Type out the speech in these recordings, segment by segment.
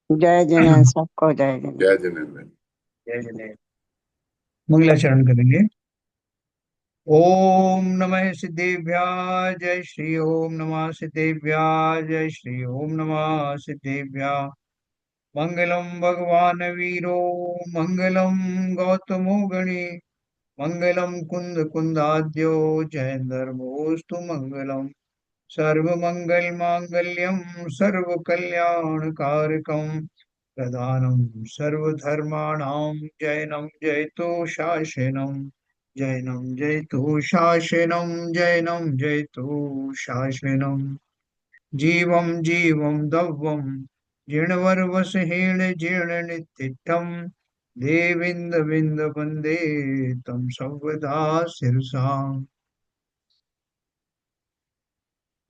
जय जिनेन्द्र, सबको जय जिनेन्द्र। जय जिनेन्द्र। जय जय। मंगलाचरण करेंगे। ओम नमः सिद्धेभ्याय जय श्री ओम नमः सिद्धेभ्याय जय श्री ओम नमः सिद्धेभ्याय। मंगलम भगवान वीरो मंगलम गौतमो गणे मंगलम कुंद कुंदाद्यो जयंदर्मोस्तु मंगलम। सर्वमंगल मांगल्यम सर्व कल्याण कारकम प्रधानम सर्वधर्माणां जैनं जयतो शासनम। जैनं जयतो शासनम जैनं जयतो शासनम। जीवं जीवं दव्वं जीर्णवरवसहेण जीर्णनितिष्ठं देविन्द विन्द वन्दे तं सर्वदा शिरसा।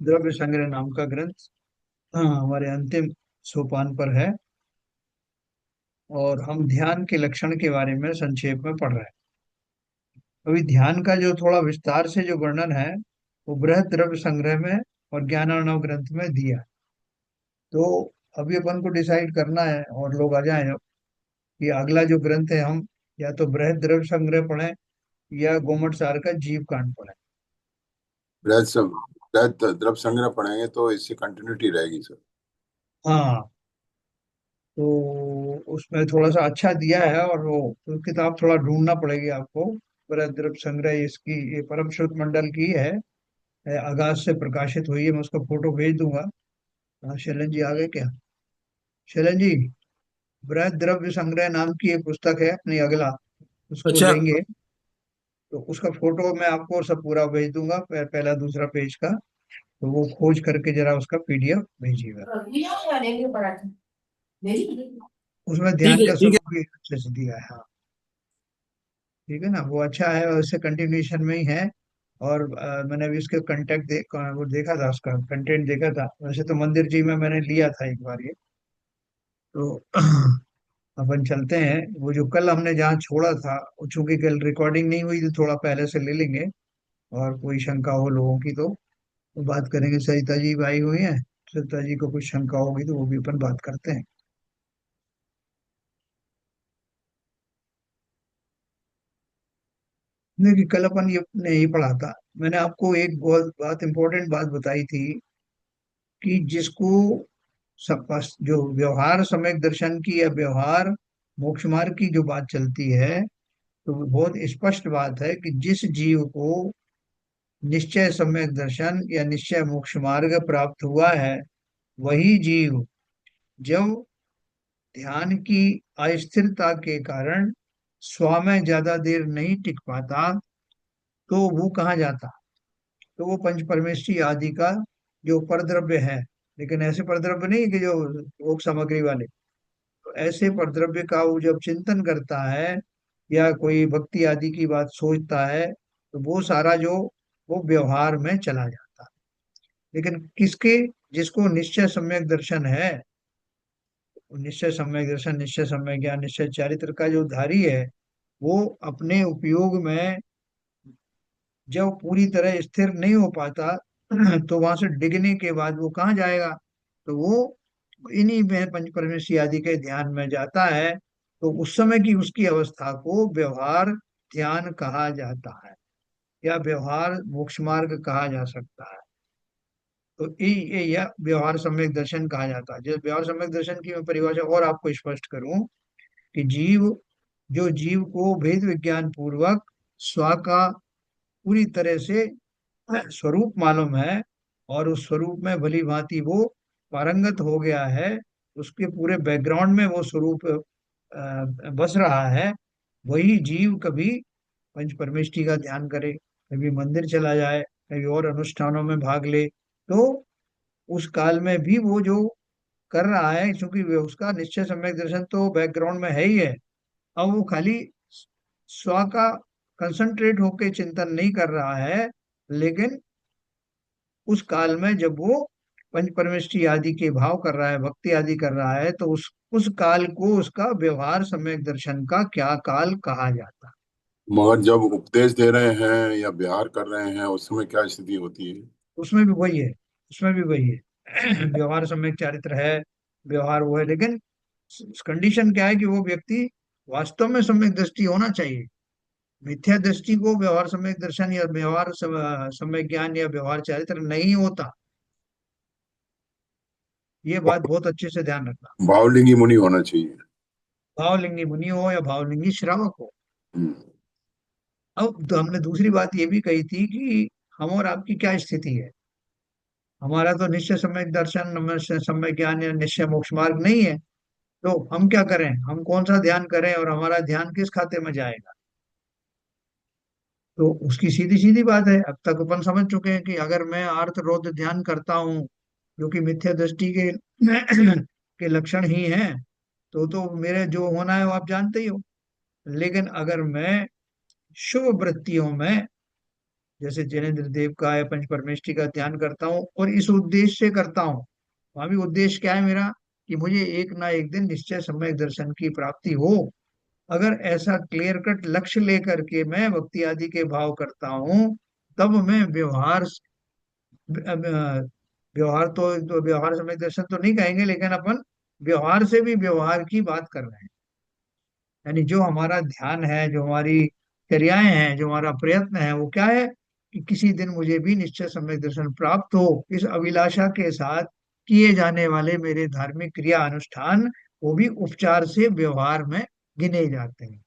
द्रव्य संग्रह नाम का ग्रंथ हमारे अंतिम सोपान पर है और हम ध्यान के लक्षण के बारे में संक्षेप में पढ़ रहे हैं। अभी ध्यान का जो थोड़ा विस्तार से जो वर्णन है वो बृहद द्रव्य संग्रह में और ज्ञानार्णव ग्रंथ में दिया है। तो अभी अपन को डिसाइड करना है और लोग आ जाएं अब कि अगला जो ग्रंथ है हम या तो बृहद द्रव्य संग्रह पढ़ें या गोमट सार का जीव कांड पढ़ें। बृहद द्रव्य संग्रह पढ़ेंगे तो इससे कंटिन्यूटी रहेगी सर। हाँ, तो उसमें थोड़ा सा अच्छा दिया है और वो तो किताब थोड़ा ढूंढना पड़ेगी आपको। बृहद द्रव्य संग्रह इसकी ये परम श्रुत मंडल की है, आगाज से प्रकाशित हुई है। मैं उसका फोटो भेज दूंगा। हाँ, शैलन जी आ गए क्या? शैलन जी, बृहद द्रव्य संग्रह नाम की एक पुस्तक है अपनी, अगला उसको अच्छा। लेंगे तो उसका फोटो मैं आपको सब पूरा भेज दूंगा, पहला दूसरा पेज का। तो वो खोज करके जरा उसका पीडीएफ भेजिएगा। उसमें ठीक ध्यान है का ठीक है। स्वरूप भी अच्छे से दिया है। हाँ, ठीक है ना, वो अच्छा है और उससे कंटिन्यूएशन में ही है। और मैंने अभी उसके वो देखा था, उसका कंटेंट देखा था। वैसे तो मंदिर जी में मैंने लिया था एक बार ये। तो अपन चलते हैं। वो जो कल हमने जहाँ छोड़ा था, वो चूंकि कल रिकॉर्डिंग नहीं हुई तो थोड़ा पहले से ले लेंगे। और कोई शंका हो लोगों की तो बात करेंगे। सरिता जी भी आई हुई है, सरिता जी को कुछ शंका होगी तो वो भी अपन बात करते हैं। देखिए, कल अपन ये नहीं पढ़ा था। मैंने आपको एक बहुत बात इंपॉर्टेंट बात बताई थी कि जिसको जो व्यवहार सम्यक दर्शन की या व्यवहार मोक्ष मार्ग की जो बात चलती है, तो वो बहुत स्पष्ट बात है कि जिस जीव को निश्चय सम्यक दर्शन या निश्चय मोक्ष मार्ग प्राप्त हुआ है, वही जीव जब ध्यान की अस्थिरता के कारण स्व में ज्यादा देर नहीं टिक पाता, तो वो कहाँ जाता? तो वो पंच परमेष्ठी आदि का जो परद्रव्य है, लेकिन ऐसे परद्रव्य नहीं कि जो भोग सामग्री वाले। तो ऐसे परद्रव्य का वो जब चिंतन करता है या कोई भक्ति आदि की बात सोचता है, तो वो सारा जो वो व्यवहार में चला जाता है। लेकिन किसके? जिसको निश्चय सम्यक दर्शन है, निश्चय सम्यक दर्शन, निश्चय सम्यक ज्ञान, निश्चय चारित्र का जो धारी है, वो अपने उपयोग में जब पूरी तरह स्थिर नहीं हो पाता तो वहां से डिगने के बाद वो कहाँ जाएगा? तो वो इन्हीं में पंच परमेष्ठी आदि के ध्यान में जाता है। तो उस समय की उसकी अवस्था को व्यवहार ध्यान कहा जाता है या व्यवहार मोक्ष मार्ग कहा जा सकता है। तो ये या व्यवहार सम्यक दर्शन कहा जाता है। जब व्यवहार सम्यक दर्शन की मैं परिभाषा और आपको स्पष्ट करूं कि जीव को भेद विज्ञान पूर्वक स्व का पूरी तरह से स्वरूप मालूम है और उस स्वरूप में भली भांति वो पारंगत हो गया है, उसके पूरे बैकग्राउंड में वो स्वरूप बस रहा है, वही जीव कभी पंच परमेष्ठी का ध्यान करे, कभी मंदिर चला जाए, कभी और अनुष्ठानों में भाग ले, तो उस काल में भी वो जो कर रहा है, क्योंकि उसका निश्चय सम्यक दर्शन तो बैकग्राउंड में है ही है। अब वो खाली स्व का कंसंट्रेट होके चिंतन नहीं कर रहा है, लेकिन उस काल में जब वो पंच परमेष्ठी आदि के भाव कर रहा है, भक्ति आदि कर रहा है, तो उस काल को उसका व्यवहार सम्यक दर्शन का क्या काल कहा जाता है? मगर जब उपदेश दे रहे हैं या बिहार कर रहे हैं उस समय क्या स्थिति होती है? उसमें भी वही है, उसमें भी वही है। व्यवहार सम्यक चारित्र है, व्यवहार वो है, लेकिन कंडीशन क्या है कि वो व्यक्ति वास्तव में सम्यक दृष्टि होना चाहिए। मिथ्या दृष्टि को व्यवहार सम्यक दर्शन या व्यवहार सम्यक ज्ञान या व्यवहार चरित्र नहीं होता। ये बात बहुत अच्छे से ध्यान रखना। भावलिंगी मुनि होना चाहिए। भावलिंगी मुनि हो या भावलिंगी श्रावक हो। हम्म, अब तो हमने दूसरी बात ये भी कही थी कि हम और आपकी क्या स्थिति है। हमारा तो निश्चय सम्यक दर्शन, निश्चय सम्यक ज्ञान या निश्चय मोक्ष मार्ग नहीं है। तो हम क्या करें, हम कौन सा ध्यान करें और हमारा ध्यान किस खाते में जाएगा। तो उसकी सीधी सीधी बात है, अब तक अपन समझ चुके हैं कि अगर मैं आर्त रोध ध्यान करता हूँ जो कि मिथ्या दृष्टि के के लक्षण ही हैं, तो मेरे जो होना है वो आप जानते ही हो। लेकिन अगर मैं शुभ वृत्तियों में, जैसे जैनेन्द्र देव का या पंच परमेष्टि का ध्यान करता हूँ और इस उद्देश्य से करता हूँ, वहां भी उद्देश्य क्या है मेरा, कि मुझे एक ना एक दिन निश्चय सम्यक दर्शन की प्राप्ति हो। अगर ऐसा क्लियर कट लक्ष्य लेकर के मैं भक्ति आदि के भाव करता हूँ, तब मैं व्यवहार तो व्यवहार सम्यक दर्शन तो नहीं कहेंगे, लेकिन अपन व्यवहार से भी व्यवहार की बात कर रहे हैं। यानी जो हमारा ध्यान है, जो हमारी क्रियाएं हैं, जो हमारा प्रयत्न है, वो क्या है कि किसी दिन मुझे भी निश्चय सम्यक दर्शन प्राप्त हो। इस अभिलाषा के साथ किए जाने वाले मेरे धार्मिक क्रिया अनुष्ठान, वो भी उपचार से व्यवहार में गिने जाते हैं।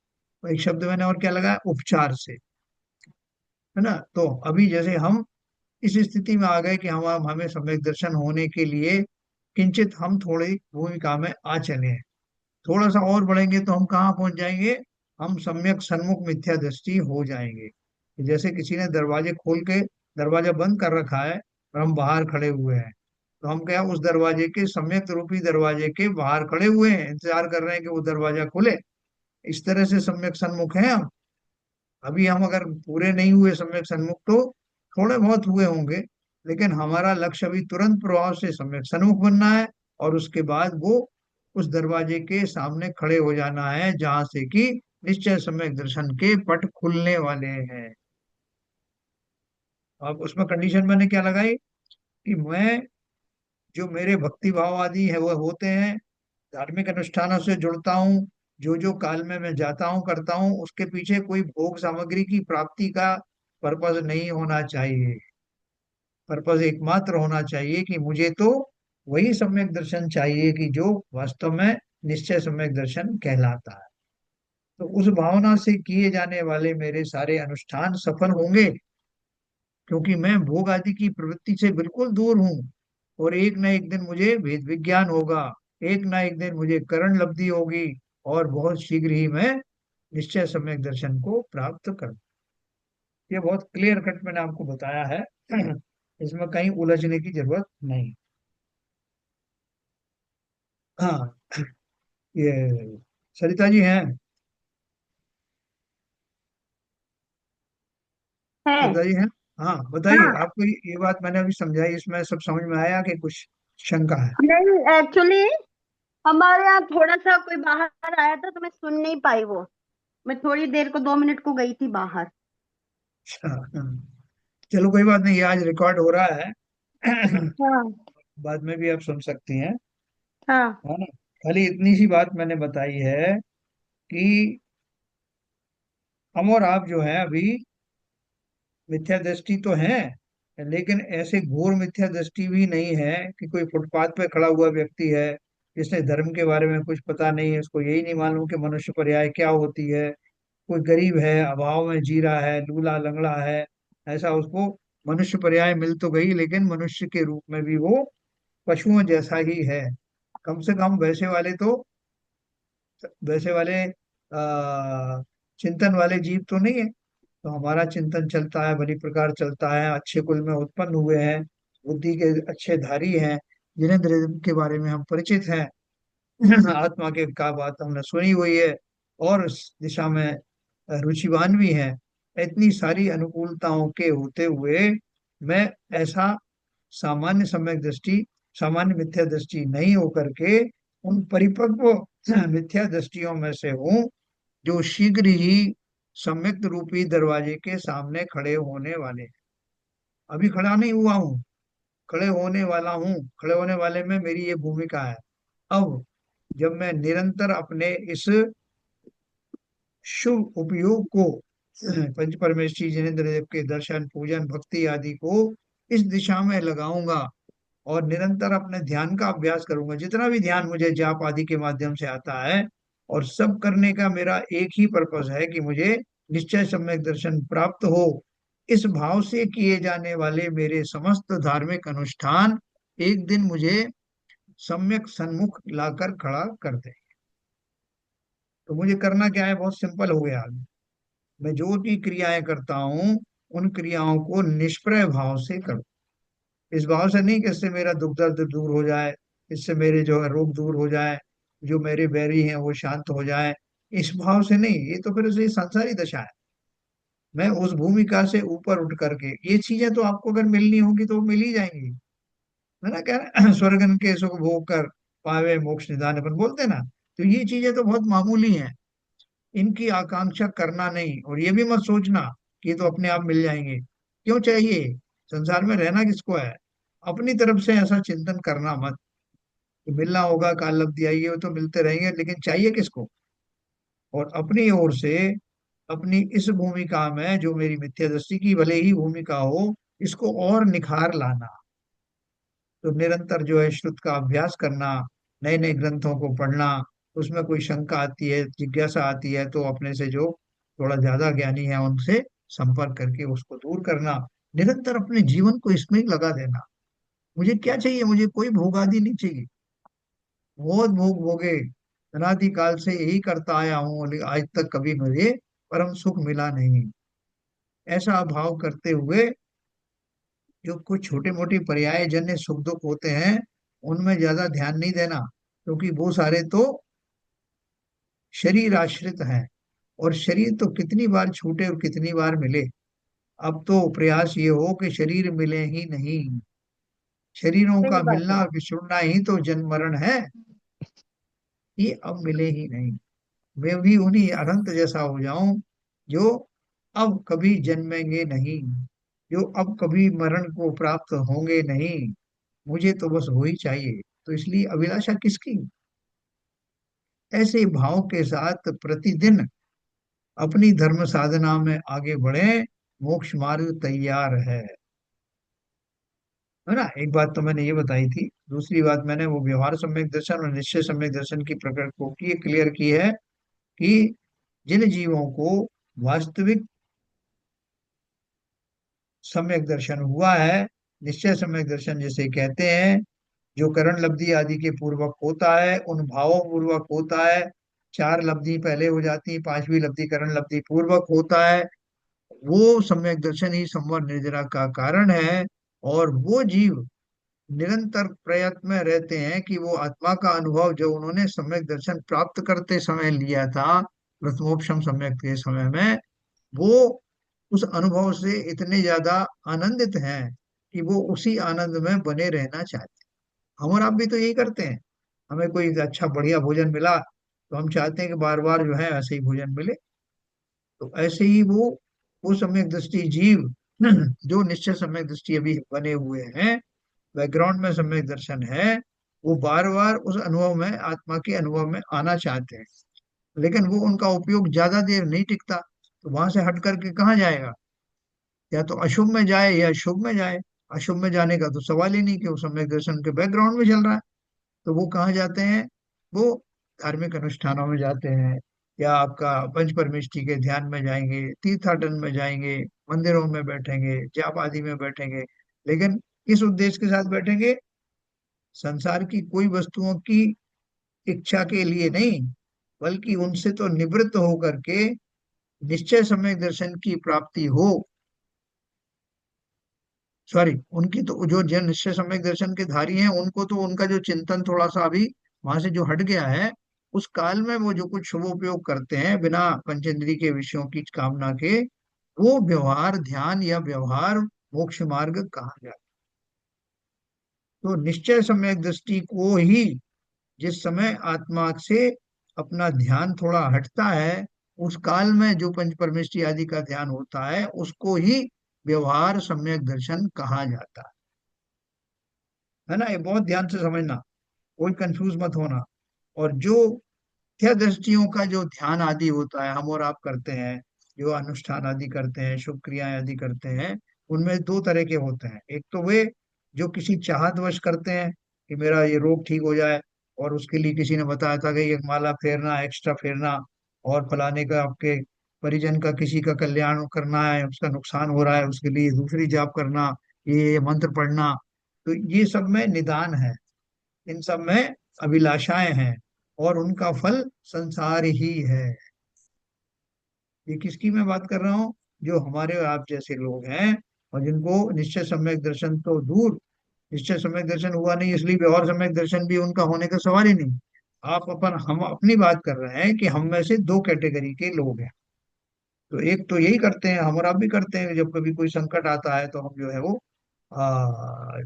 तो एक शब्द मैंने और क्या लगाया, उपचार से, है ना। तो अभी जैसे हम इस स्थिति में आ गए कि हम हमें सम्यक दर्शन होने के लिए किंचित हम थोड़ी भूमिका में आ चले हैं। थोड़ा सा और बढ़ेंगे तो हम कहाँ पहुंच जाएंगे, हम सम्यक सन्मुख मिथ्या दृष्टि हो जाएंगे। जैसे किसी ने दरवाजे खोल के दरवाजा बंद कर रखा है और हम बाहर खड़े हुए हैं, तो हम क्या उस दरवाजे के, सम्यक रूपी दरवाजे के बाहर खड़े हुए हैं, इंतजार कर रहे हैं कि वो दरवाजा खुले। इस तरह से सम्यक सन्मुख हैं हम। अभी हम अगर पूरे नहीं हुए सम्यक सन्मुख तो थोड़े बहुत हुए होंगे, लेकिन हमारा लक्ष्य अभी तुरंत प्रभाव से सम्यक सन्मुख बनना है। और उसके बाद वो उस दरवाजे के सामने खड़े हो जाना है जहां से कि निश्चय सम्यक दर्शन के पट खुलने वाले हैं। अब उसमें कंडीशन मैंने क्या लगाई कि मैं, जो मेरे भक्ति भाव आदि है वो होते हैं, धार्मिक अनुष्ठानों से जुड़ता हूँ, जो जो काल में मैं जाता हूँ करता हूँ, उसके पीछे कोई भोग सामग्री की प्राप्ति का पर्पज नहीं होना चाहिए। पर्पज एकमात्र होना चाहिए कि मुझे तो वही सम्यक दर्शन चाहिए कि जो वास्तव में निश्चय सम्यक दर्शन कहलाता है। तो उस भावना से किए जाने वाले मेरे सारे अनुष्ठान सफल होंगे, क्योंकि मैं भोग आदि की प्रवृत्ति से बिल्कुल दूर हूँ। और एक न एक दिन मुझे वेद विज्ञान होगा, एक न एक दिन मुझे करण लब्धि होगी, और बहुत शीघ्र ही मैं निश्चय सम्यक दर्शन को प्राप्त कर। ये बहुत क्लियर कट मैंने आपको बताया है। इसमें कहीं उलझने की जरूरत नहीं। हाँ, ये सरिता जी हैं। है। सरिता जी हैं। हाँ बताइए, हाँ। आपको ये बात मैंने अभी समझाई, इसमें सब समझ में आया कि कुछ शंका है। नहीं, एक्चुअली हमारे यहाँ थोड़ा सा कोई बाहर आया था तो मैं सुन नहीं पाई वो। मैं थोड़ी देर को 2 मिनट को गई थी बाहर। अच्छा, हाँ। चलो कोई बात नहीं, ये आज रिकॉर्ड हो रहा है। हाँ। बाद में भी आप सुन सकती हैं, हाँ। है ना। खाली इतनी सी बात मैंने बताई है कि हम और आप जो है अभी मिथ्या दृष्टि तो है, लेकिन ऐसे घोर मिथ्या दृष्टि भी नहीं है कि कोई फुटपाथ पे खड़ा हुआ व्यक्ति है जिसने धर्म के बारे में कुछ पता नहीं है, उसको यही नहीं मालूम कि मनुष्य पर्याय क्या होती है। कोई गरीब है, अभाव में जी रहा है, लूला लंगड़ा है, ऐसा उसको मनुष्य पर्याय मिल तो गई, लेकिन मनुष्य के रूप में भी वो पशुओं जैसा ही है। कम से कम वैसे वाले चिंतन वाले जीव तो नहीं है। तो हमारा चिंतन चलता है, भली प्रकार चलता है, अच्छे कुल में उत्पन्न हुए हैं, बुद्धि के अच्छे धारी हैं, जिनेंद्र के बारे में हम परिचित हैं। आत्मा के का बात हमने सुनी हुई है, और उस दिशा में रुचिवान भी हैं। इतनी सारी अनुकूलताओं के होते हुए मैं ऐसा सामान्य सम्यक दृष्टि, सामान्य मिथ्या दृष्टि नहीं होकर के उन परिपक्व मिथ्या दृष्टियों में से हूँ, जो शीघ्र ही सम्यक रूपी दरवाजे के सामने खड़े होने वाले हैं। अभी खड़ा नहीं हुआ हूँ, खड़े होने वाला हूँ। खड़े होने वाले में मेरी ये भूमिका है। अब जब मैं निरंतर अपने इस शुभ उपयोग को पंच परमेष्ठी जिनेंद्र देव के दर्शन पूजन भक्ति आदि को इस दिशा में लगाऊंगा और निरंतर अपने ध्यान का अभ्यास करूंगा, जितना भी ध्यान मुझे जाप आदि के माध्यम से आता है, और सब करने का मेरा एक ही पर्पस है कि मुझे निश्चय सम्यक दर्शन प्राप्त हो। इस भाव से किए जाने वाले मेरे समस्त धार्मिक अनुष्ठान एक दिन मुझे सम्यक सन्मुख लाकर खड़ा कर दे। तो मुझे करना क्या है, बहुत सिंपल हो गया। मैं जो भी क्रियाएं करता हूँ उन क्रियाओं को निष्प्रय भाव से करूँ। इस भाव से नहीं कि इससे मेरा दुख दर्द दूर हो जाए, इससे मेरे जो है रोग दूर हो जाए, जो मेरे बैरी हैं वो शांत हो जाए, इस भाव से नहीं। ये तो फिर से संसारी दशा है। मैं उस भूमिका से ऊपर उठ करके, ये चीजें तो आपको अगर मिलनी होगी तो मिल ही जाएंगी, है ना, कह रहे स्वर्गन के सुख भोग कर पावे मोक्ष निदान, अपन बोलते हैं ना। तो ये चीजें तो बहुत मामूली हैं, इनकी आकांक्षा करना नहीं, और ये भी मत सोचना कि ये तो अपने आप मिल जाएंगे। क्यों चाहिए? संसार में रहना किसको है? अपनी तरफ से ऐसा चिंतन करना मत कि मिलना होगा, काल लब्धि आएगी, वो तो मिलते रहेंगे, लेकिन चाहिए किसको? और अपनी ओर से अपनी इस भूमिका में, जो मेरी मिथ्या दृष्टि की भले ही भूमिका हो, इसको और निखार लाना। तो निरंतर जो है श्रुत का अभ्यास करना, नए नए ग्रंथों को पढ़ना, उसमें कोई शंका आती है, जिज्ञासा आती है, तो अपने से जो थोड़ा ज्यादा ज्ञानी है उनसे संपर्क करके उसको दूर करना। निरंतर अपने जीवन को इसमें ही लगा देना। मुझे क्या चाहिए? मुझे कोई भोग आदि नहीं चाहिए। बहुत भोग भोगे, अनादि काल से यही करता आया हूँ, लेकिन आज तक कभी मुझे परम सुख मिला नहीं। ऐसा भाव करते हुए जो कुछ छोटे मोटे पर्याय जन्य सुख दुख होते हैं उनमें ज्यादा ध्यान नहीं देना, क्योंकि वो सारे तो शरीर आश्रित हैं। और शरीर तो कितनी बार छूटे और कितनी बार मिले। अब तो प्रयास ये हो कि शरीर मिले ही नहीं। शरीरों सही का बात मिलना है। और बिछुड़ना ही तो जन्म मरण है। ये अब मिले ही नहीं। मैं भी उन्हीं अनंत जैसा हो जाऊं जो अब कभी जन्मेंगे नहीं, जो अब कभी मरण को प्राप्त होंगे नहीं। मुझे तो बस वही चाहिए। तो इसलिए अभिलाषा किसकी? ऐसे भाव के साथ प्रतिदिन अपनी धर्म साधना में आगे बढ़े, मोक्ष मार्ग तैयार है ना। एक बात तो मैंने ये बताई थी, दूसरी बात मैंने वो व्यवहार सम्यक दर्शन और निश्चय सम्यक दर्शन की प्रकट को की क्लियर की है कि जिन जीवों को वास्तविक सम्यक दर्शन हुआ है, निश्चय सम्यक दर्शन जिसे कहते हैं, जो करण लब्धि आदि के पूर्वक होता है, उन भावों पूर्वक होता है। चार लब्धि पहले हो जाती है, पांचवी लब्धि करण लब्धि पूर्वक होता है। वो सम्यक दर्शन ही संवर निर्जरा का कारण है। और वो जीव निरंतर प्रयत्न में रहते हैं कि वो आत्मा का अनुभव जो उन्होंने सम्यक दर्शन प्राप्त करते समय लिया था, प्रथमोपशम सम्यक के समय में, वो उस अनुभव से इतने ज्यादा आनंदित हैं कि वो उसी आनंद में बने रहना चाहते हैं। हम और आप भी तो यही करते हैं। हमें कोई अच्छा बढ़िया भोजन मिला तो हम चाहते हैं कि बार बार जो है ऐसे ही भोजन मिले। तो ऐसे ही वो सम्यक दृष्टि जीव जो निश्चय सम्यक दृष्टि अभी बने हुए हैं, बैकग्राउंड में सम्यक दर्शन है, वो बार बार उस अनुभव में, आत्मा के अनुभव में आना चाहते हैं। लेकिन वो उनका उपयोग ज्यादा देर नहीं टिकता, तो वहां से हट करके कहाँ जाएगा? या तो अशुभ में जाए या शुभ में जाए। अशुभ में जाने का तो सवाल ही नहीं कि वो सम्यक दर्शन के बैकग्राउंड में चल रहा है। तो वो कहाँ जाते हैं? वो धार्मिक अनुष्ठानों में जाते हैं, या आपका पंच परमेष्ठी के ध्यान में जाएंगे, तीर्थाटन में जाएंगे, मंदिरों में बैठेंगे, जाप आदि में बैठेंगे। लेकिन किस उद्देश्य के साथ बैठेंगे? संसार की कोई वस्तुओं की इच्छा के लिए नहीं, बल्कि उनसे तो निवृत्त होकर के निश्चय सम्यक दर्शन की प्राप्ति हो। सॉरी, उनकी तो जो जन निश्चय सम्यक दर्शन के धारी हैं, उनको तो उनका जो चिंतन थोड़ा सा अभी वहां से जो हट गया है, उस काल में वो जो कुछ शुभ उपयोग करते हैं बिना पंचेंद्री के विषयों की कामना के, वो व्यवहार ध्यान या व्यवहार मोक्ष मार्ग कहा जाता है। तो निश्चय सम्यक दृष्टि को ही, जिस समय आत्मा से अपना ध्यान थोड़ा हटता है, उस काल में जो पंच परमेष्ठी आदि का ध्यान होता है, उसको ही व्यवहार सम्यक दर्शन कहा जाता है ना। ये बहुत ध्यान से समझना, कोई कंफ्यूज मत होना। और जो मिथ्या दृष्टियों का जो ध्यान आदि होता है हम और आप करते हैं, जो अनुष्ठान आदि करते हैं, शुभ क्रियाएं आदि करते हैं, उनमें दो तरह के होते हैं। एक तो वे जो किसी चाहतवश करते हैं कि मेरा ये रोग ठीक हो जाए, और उसके लिए किसी ने बताया था कि एक माला फेरना, एक्स्ट्रा फेरना, और फलाने का आपके परिजन का किसी का कल्याण करना है, उसका नुकसान हो रहा है, उसके लिए दूसरी जाप करना, ये मंत्र पढ़ना। तो ये सब में निदान है, इन सब में अभिलाषाएं हैं, और उनका फल संसार ही है। ये किसकी मैं बात कर रहा हूँ? जो हमारे और आप जैसे लोग हैं, और जिनको निश्चय सम्यक दर्शन तो दूर, निश्चय सम्यक दर्शन हुआ नहीं, इसलिए व्यवहार सम्यक दर्शन भी उनका होने का सवाल ही नहीं। आप हम अपनी बात कर रहे हैं कि हम में से दो कैटेगरी के लोग हैं। तो एक तो यही करते हैं, हम और आप भी करते हैं, जब कभी कोई संकट आता है तो हम जो है वो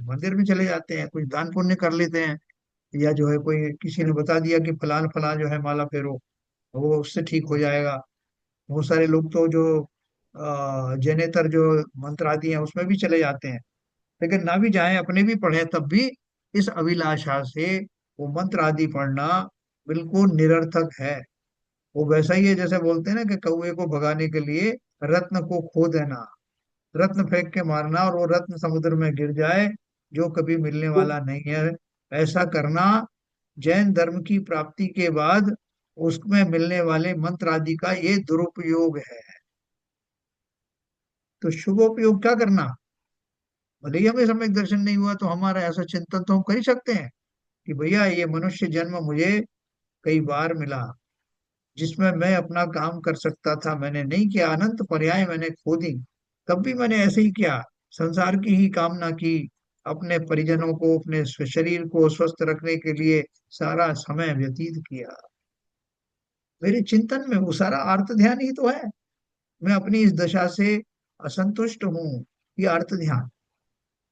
मंदिर में चले जाते हैं, कुछ दान पुण्य कर लेते हैं, या जो है कोई किसी ने बता दिया कि फलान फलान जो है माला फेरो, वो उससे ठीक हो जाएगा। बहुत सारे लोग तो जो जैनेतर जो मंत्र आदि हैं उसमें भी चले जाते हैं, लेकिन ना भी जाएं, अपने भी पढ़े, तब भी इस अभिलाषा से वो मंत्र आदि पढ़ना बिल्कुल निरर्थक है। वो वैसा ही है जैसे बोलते हैं ना कि कौवे को भगाने के लिए रत्न को खो देना, रत्न फेंक के मारना और वो रत्न समुद्र में गिर जाए, जो कभी मिलने वाला नहीं है। ऐसा करना जैन धर्म की प्राप्ति के बाद उसमें मिलने वाले मंत्र आदि का ये दुरुपयोग है। तो शुभोपयोग क्या करना? भले ही हमें सम्यक दर्शन नहीं हुआ तो हमारा ऐसा चिंतन तो हम कर ही सकते हैं कि भैया ये मनुष्य जन्म मुझे कई बार मिला, जिसमें मैं अपना काम कर सकता था, मैंने नहीं किया, अनंत पर्याय मैंने खो दी, तब भी मैंने ऐसे ही किया, संसार की ही कामना की, अपने परिजनों को, अपने शरीर को स्वस्थ रखने के लिए सारा समय व्यतीत किया। मेरे चिंतन में वो सारा आर्त ध्यान ही तो है। मैं अपनी इस दशा से असंतुष्ट हूँ, ये अर्थ ध्यान।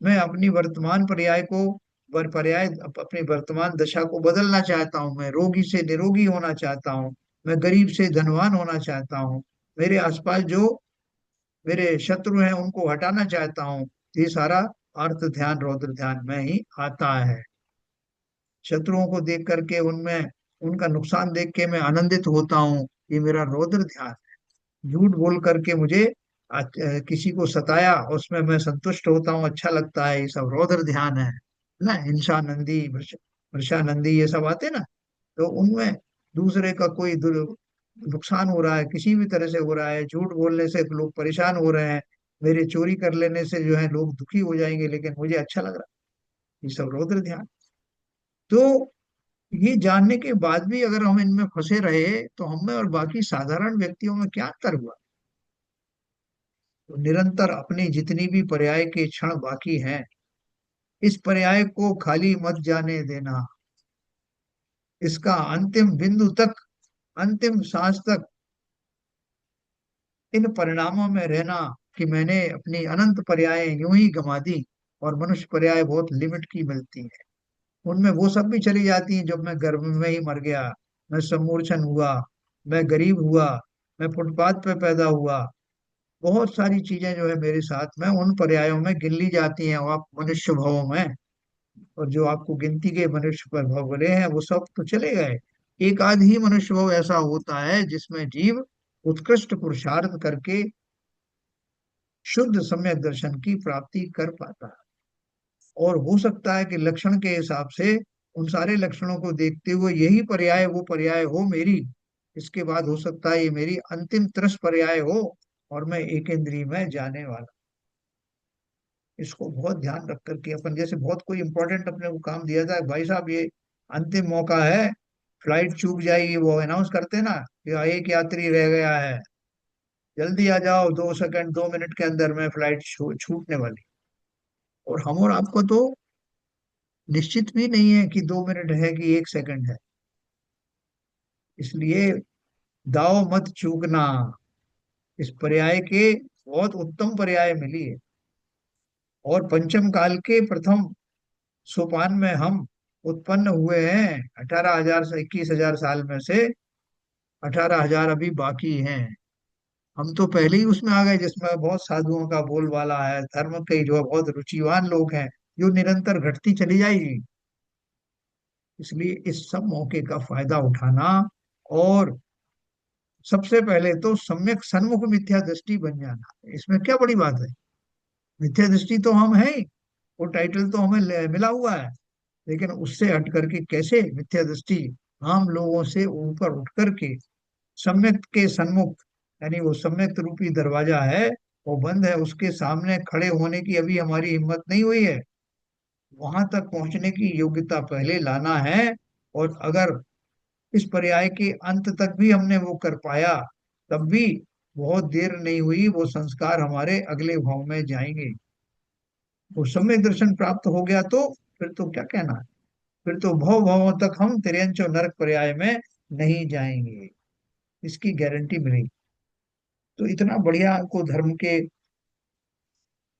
मैं अपनी वर्तमान पर्याय को अपनी वर्तमान दशा को बदलना चाहता हूँ, मैं रोगी से निरोगी होना चाहता हूँ, मैं गरीब से धनवान होना चाहता हूँ, मेरे आसपास जो मेरे शत्रु हैं उनको हटाना चाहता हूँ। ये सारा अर्थ ध्यान, रौद्र ध्यान में ही आता है। शत्रुओं को देख करके उनमें उनका नुकसान देख के मैं आनंदित होता हूँ, ये मेरा रौद्र ध्यान। झूठ बोल करके मुझे किसी को सताया, उसमें मैं संतुष्ट होता हूँ, अच्छा लगता है, ये सब रौद्र ध्यान है ना। हिंसा नंदी, वृषा नंदी, ये सब आते ना, तो उनमें दूसरे का कोई नुकसान हो रहा है, किसी भी तरह से हो रहा है, झूठ बोलने से लोग परेशान हो रहे हैं, मेरे चोरी कर लेने से जो है लोग दुखी हो जाएंगे, लेकिन मुझे अच्छा लग रहा है, ये सब रौद्र ध्यान। तो ये जानने के बाद भी अगर हम इनमें फंसे रहे तो हम में और बाकी साधारण व्यक्तियों में क्या अंतर हुआ? तो निरंतर अपनी जितनी भी पर्याय के क्षण बाकी हैं, इस पर्याय को खाली मत जाने देना। इसका अंतिम बिंदु तक, अंतिम सांस तक इन परिणामों में रहना कि मैंने अपनी अनंत पर्याय यूं ही गंवा दी, और मनुष्य पर्याय बहुत लिमिट की मिलती है। उनमें वो सब भी चली जाती हैं, जब मैं गर्भ में ही मर गया, मैं सम्मूर्छन हुआ, मैं गरीब हुआ, मैं फुटपाथ पे पैदा हुआ, बहुत सारी चीजें जो है मेरे साथ में उन पर्यायों में गिन ली जाती हैं, और आप मनुष्य भावों में। और जो आपको गिनती के मनुष्य पर भाव बोले हैं वो सब तो चले गए। एक आध ही मनुष्य भाव ऐसा होता है जिसमें जीव उत्कृष्ट पुरुषार्थ करके शुद्ध सम्यक दर्शन की प्राप्ति कर पाता है। और हो सकता है कि लक्षण के हिसाब से उन सारे लक्षणों को देखते हुए यही पर्याय वो पर्याय हो मेरी, इसके बाद हो सकता है ये मेरी अंतिम त्रस पर्याय हो, और मैं एक इंद्रिय में जाने वाला। इसको बहुत ध्यान रख करके अपन, जैसे बहुत कोई इंपॉर्टेंट अपने को काम दिया था, भाई साहब ये अंतिम मौका है, फ्लाइट चूक जाएगी, वो अनाउंस करते ना कि एक यात्री रह गया है, जल्दी आ जाओ, 2 सेकंड 2 मिनट के अंदर में फ्लाइट छूटने वाली। और हम और आपको तो निश्चित भी नहीं है कि 2 मिनट है कि 1 सेकंड है। इसलिए दाव मत चूकना। इस पर्याय के बहुत उत्तम पर्याय मिली है, और पंचम काल के प्रथम सोपान में हम उत्पन्न हुए हैं। 18,000 से 21,000 साल में से 18,000 अभी बाकी हैं। हम तो पहले ही उसमें आ गए जिसमें बहुत साधुओं का बोलबाला है, धर्म के जो बहुत रुचिवान लोग हैं, जो निरंतर घटती चली जाएगी। इसलिए इस सब मौके का फायदा उठाना और सबसे पहले तो सम्यक सन्मुख मिथ्या दृष्टि बन जाना, इसमें क्या बड़ी बात है। मिथ्या दृष्टि तो हम है ही, वो टाइटल तो हमें मिला हुआ है, लेकिन उससे हट करके कैसे मिथ्या दृष्टि आम लोगों से ऊपर उठ करके सम्यक के सन्मुख, यानी वो सम्यक रूपी दरवाजा है वो बंद है, उसके सामने खड़े होने की अभी हमारी हिम्मत नहीं हुई है, वहां तक पहुंचने की योग्यता पहले लाना है। और अगर इस पर्याय के अंत तक भी हमने वो कर पाया, तब भी बहुत देर नहीं हुई, वो संस्कार हमारे अगले भाव में जाएंगे। वो सम्यक दर्शन प्राप्त हो गया तो फिर तो क्या कहना है, फिर तो भव भावों तक हम तिर्यंच और नरक पर्याय में नहीं जाएंगे, इसकी गारंटी मिली। तो इतना बढ़िया हमको धर्म के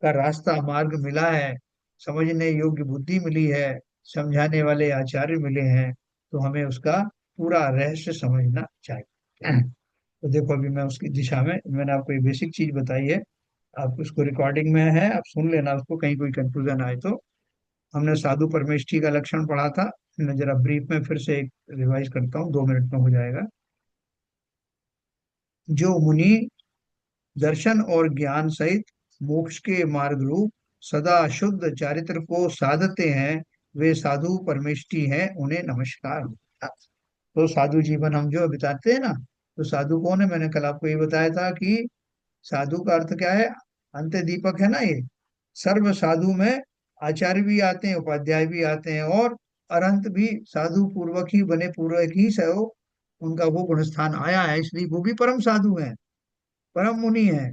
का रास्ता मार्ग मिला है, समझने योग्य बुद्धि मिली है, समझाने वाले आचार्य मिले हैं, तो हमें उसका पूरा रहस्य समझना चाहिए। तो देखो अभी मैं उसकी दिशा में, मैंने आपको ये बेसिक चीज बताई है, आप उसको रिकॉर्डिंग में है, आप सुन लेना उसको, कहीं कोई कंफ्यूजन आए तो। हमने साधु परमेष्ठी का लक्षण पढ़ा था, मैं जरा ब्रीफ में फिर से एक रिवाइज करता हूँ, 2 मिनट में हो जाएगा। जो मुनि दर्शन और ज्ञान सहित मोक्ष के मार्ग रूप सदा शुद्ध चारित्र को साधते हैं, वे साधु परमेष्ठी हैं, उन्हें नमस्कार। तो साधु जीवन हम जो बिताते हैं ना, तो साधु कौन है, मैंने कल आपको ये बताया था कि साधु का अर्थ क्या है, अंत्य दीपक है ना ये। सर्व साधु में आचार्य भी आते हैं, उपाध्याय भी आते हैं, और अरहंत भी साधु पूर्वक ही बने, पूर्वक ही से उनका वो गुणस्थान आया है, इसलिए वो भी परम साधु हैं, परम मुनि हैं।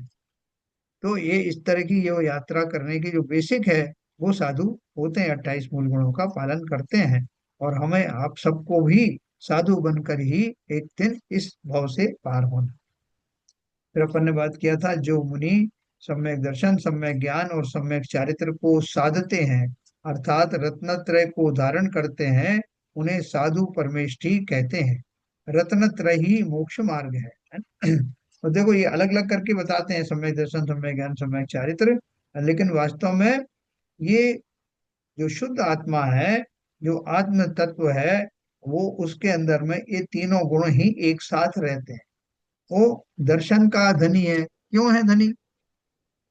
तो ये इस तरह की ये यात्रा करने की जो बेसिक है, वो साधु होते हैं, 28 मूल गुणों का पालन करते हैं। और हमें आप सबको भी साधु बनकर ही एक दिन इस भव से पार होना। फिर अपन ने बात किया था, जो मुनि सम्यक दर्शन, सम्यक ज्ञान और सम्यक चारित्र को साधते हैं, अर्थात रत्नत्रय को धारण करते हैं, उन्हें साधु परमेष्ठी कहते हैं। रत्नत्रय ही मोक्ष मार्ग है। और देखो ये अलग अलग करके बताते हैं, सम्यक दर्शन, सम्यक ज्ञान, सम्यक चारित्र, लेकिन वास्तव में ये जो शुद्ध आत्मा है, जो आत्म तत्व है, वो उसके अंदर में ये तीनों गुण ही एक साथ रहते हैं। वो दर्शन का धनी है, क्यों है धनी,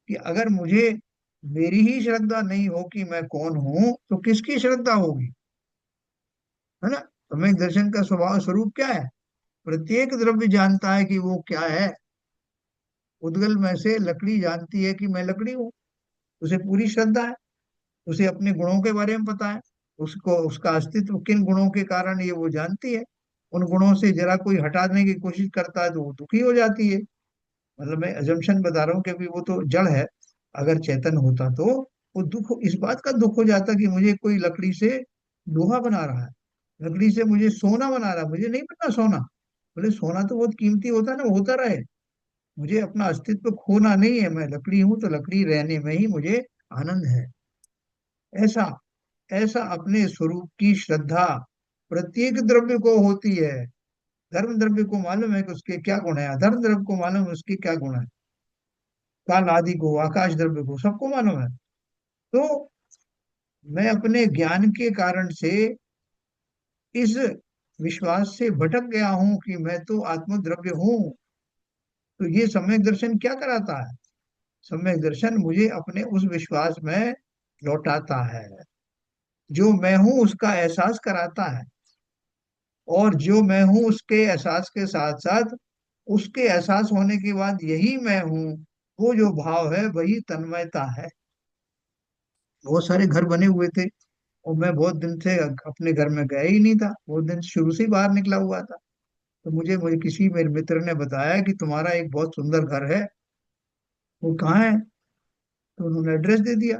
कि अगर मुझे मेरी ही श्रद्धा नहीं हो कि मैं कौन हूं, तो किसकी श्रद्धा होगी, है ना। सम्यक दर्शन का स्वभाव स्वरूप क्या है, प्रत्येक द्रव्य जानता है कि वो क्या है। उद्गल में से लकड़ी जानती है कि मैं लकड़ी हूँ, उसे पूरी श्रद्धा है, उसे अपने गुणों के बारे में पता है, उसको उसका अस्तित्व किन गुणों के कारण ये वो जानती है। उन गुणों से जरा कोई हटाने की कोशिश करता है तो वो दुखी हो जाती है। मतलब मैं अजम्पशन बता रहा हूँ, क्योंकि वो तो जड़ है, अगर चेतन होता तो वो दुख, इस बात का दुख हो जाता कि मुझे कोई लकड़ी से लोहा बना रहा है, लकड़ी से मुझे सोना बना रहा है, मुझे नहीं बनना सोना। बोले सोना तो बहुत कीमती होता है ना, वो होता रहे, मुझे अपना अस्तित्व खोना नहीं है, मैं लकड़ी हूं तो लकड़ी रहने में ही मुझे आनंद है। ऐसा ऐसा अपने स्वरूप की श्रद्धा प्रत्येक द्रव्य को होती है। धर्म द्रव्य को मालूम है कि उसके क्या गुण है, अधर्म द्रव्य को मालूम है उसके क्या गुण है, काल आदि को, आकाश द्रव्य को, सबको मालूम है। तो मैं अपने ज्ञान के कारण से इस विश्वास से भटक गया हूं कि मैं तो आत्मद्रव्य हूं। तो ये सम्यक दर्शन क्या कराता है, सम्यक दर्शन मुझे अपने उस विश्वास में लौटाता है, जो मैं हूं उसका एहसास कराता है। और जो मैं हूं उसके एहसास के साथ साथ, उसके एहसास होने के बाद यही मैं हूं, वो जो भाव है वही तन्मयता है। बहुत सारे घर बने हुए थे, और मैं बहुत दिन से अपने घर में गया ही नहीं था, बहुत दिन शुरू से ही बाहर निकला हुआ था। तो मुझे मुझे किसी मेरे मित्र ने बताया कि तुम्हारा एक बहुत सुंदर घर है, वो कहाँ है, तो उन्होंने एड्रेस दे दिया।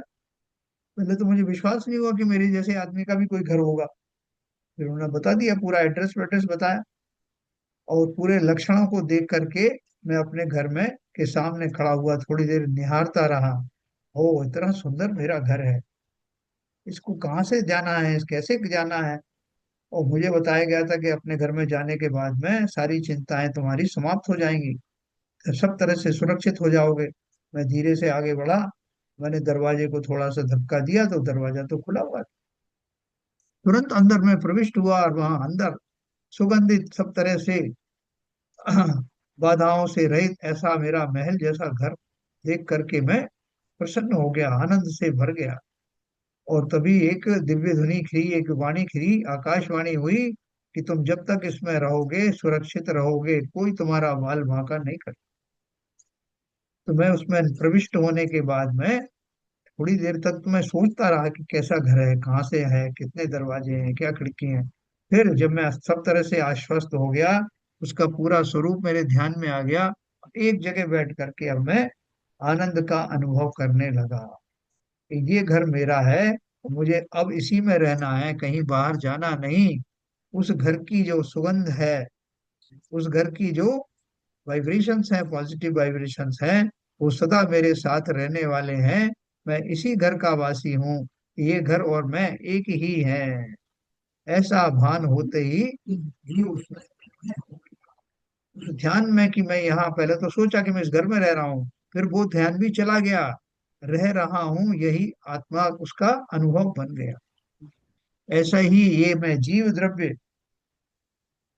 पहले तो मुझे विश्वास नहीं हुआ कि मेरे जैसे आदमी का भी कोई घर होगा। फिर उन्होंने बता दिया, पूरा एड्रेस वेड्रेस बताया, और पूरे लक्षणों को देख करके मैं अपने घर में के सामने खड़ा हुआ, थोड़ी देर निहारता रहा। ओ इतना सुंदर मेरा घर है, इसको कहाँ से जाना है, कैसे जाना है। और मुझे बताया गया था कि अपने घर में जाने के बाद में सारी चिंताएं तुम्हारी समाप्त हो जाएंगी, सब तरह से सुरक्षित हो जाओगे। मैं धीरे से आगे बढ़ा, मैंने दरवाजे को थोड़ा सा धक्का दिया तो दरवाजा तो खुला हुआ था। तुरंत अंदर में प्रविष्ट हुआ और वहां अंदर सुगंधित सब तरह से बाधाओं से रहित ऐसा मेरा महल जैसा घर देख करके मैं प्रसन्न हो गया, आनंद से भर गया। और तभी एक दिव्य ध्वनि खिली, एक वाणी खिली, आकाशवाणी हुई कि तुम जब तक इसमें रहोगे सुरक्षित रहोगे, कोई तुम्हारा माल भाका नहीं कर। तो मैं उसमें प्रविष्ट होने के बाद में थोड़ी देर तक तो मैं सोचता रहा कि कैसा घर है, कहाँ से है, कितने दरवाजे हैं, क्या खिड़की हैं। फिर जब मैं सब तरह से आश्वस्त हो गया, उसका पूरा स्वरूप मेरे ध्यान में आ गया, एक जगह बैठ करके अब मैं आनंद का अनुभव करने लगा कि ये घर मेरा है, मुझे अब इसी में रहना है, कहीं बाहर जाना नहीं। उस घर की जो सुगंध है, उस घर की जो वाइब्रेशंस हैं, पॉजिटिव वाइब्रेशंस हैं, वो सदा मेरे साथ रहने वाले हैं। मैं इसी घर का वासी हूँ, ये घर और मैं एक ही हैं, ऐसा भान होते ही उसमें उस ध्यान में कि मैं यहाँ, पहले तो सोचा कि मैं इस घर में रह रहा हूँ, फिर वो ध्यान भी चला गया, रह रहा हूँ यही आत्मा, उसका अनुभव बन गया। ऐसा ही ये मैं जीव द्रव्य,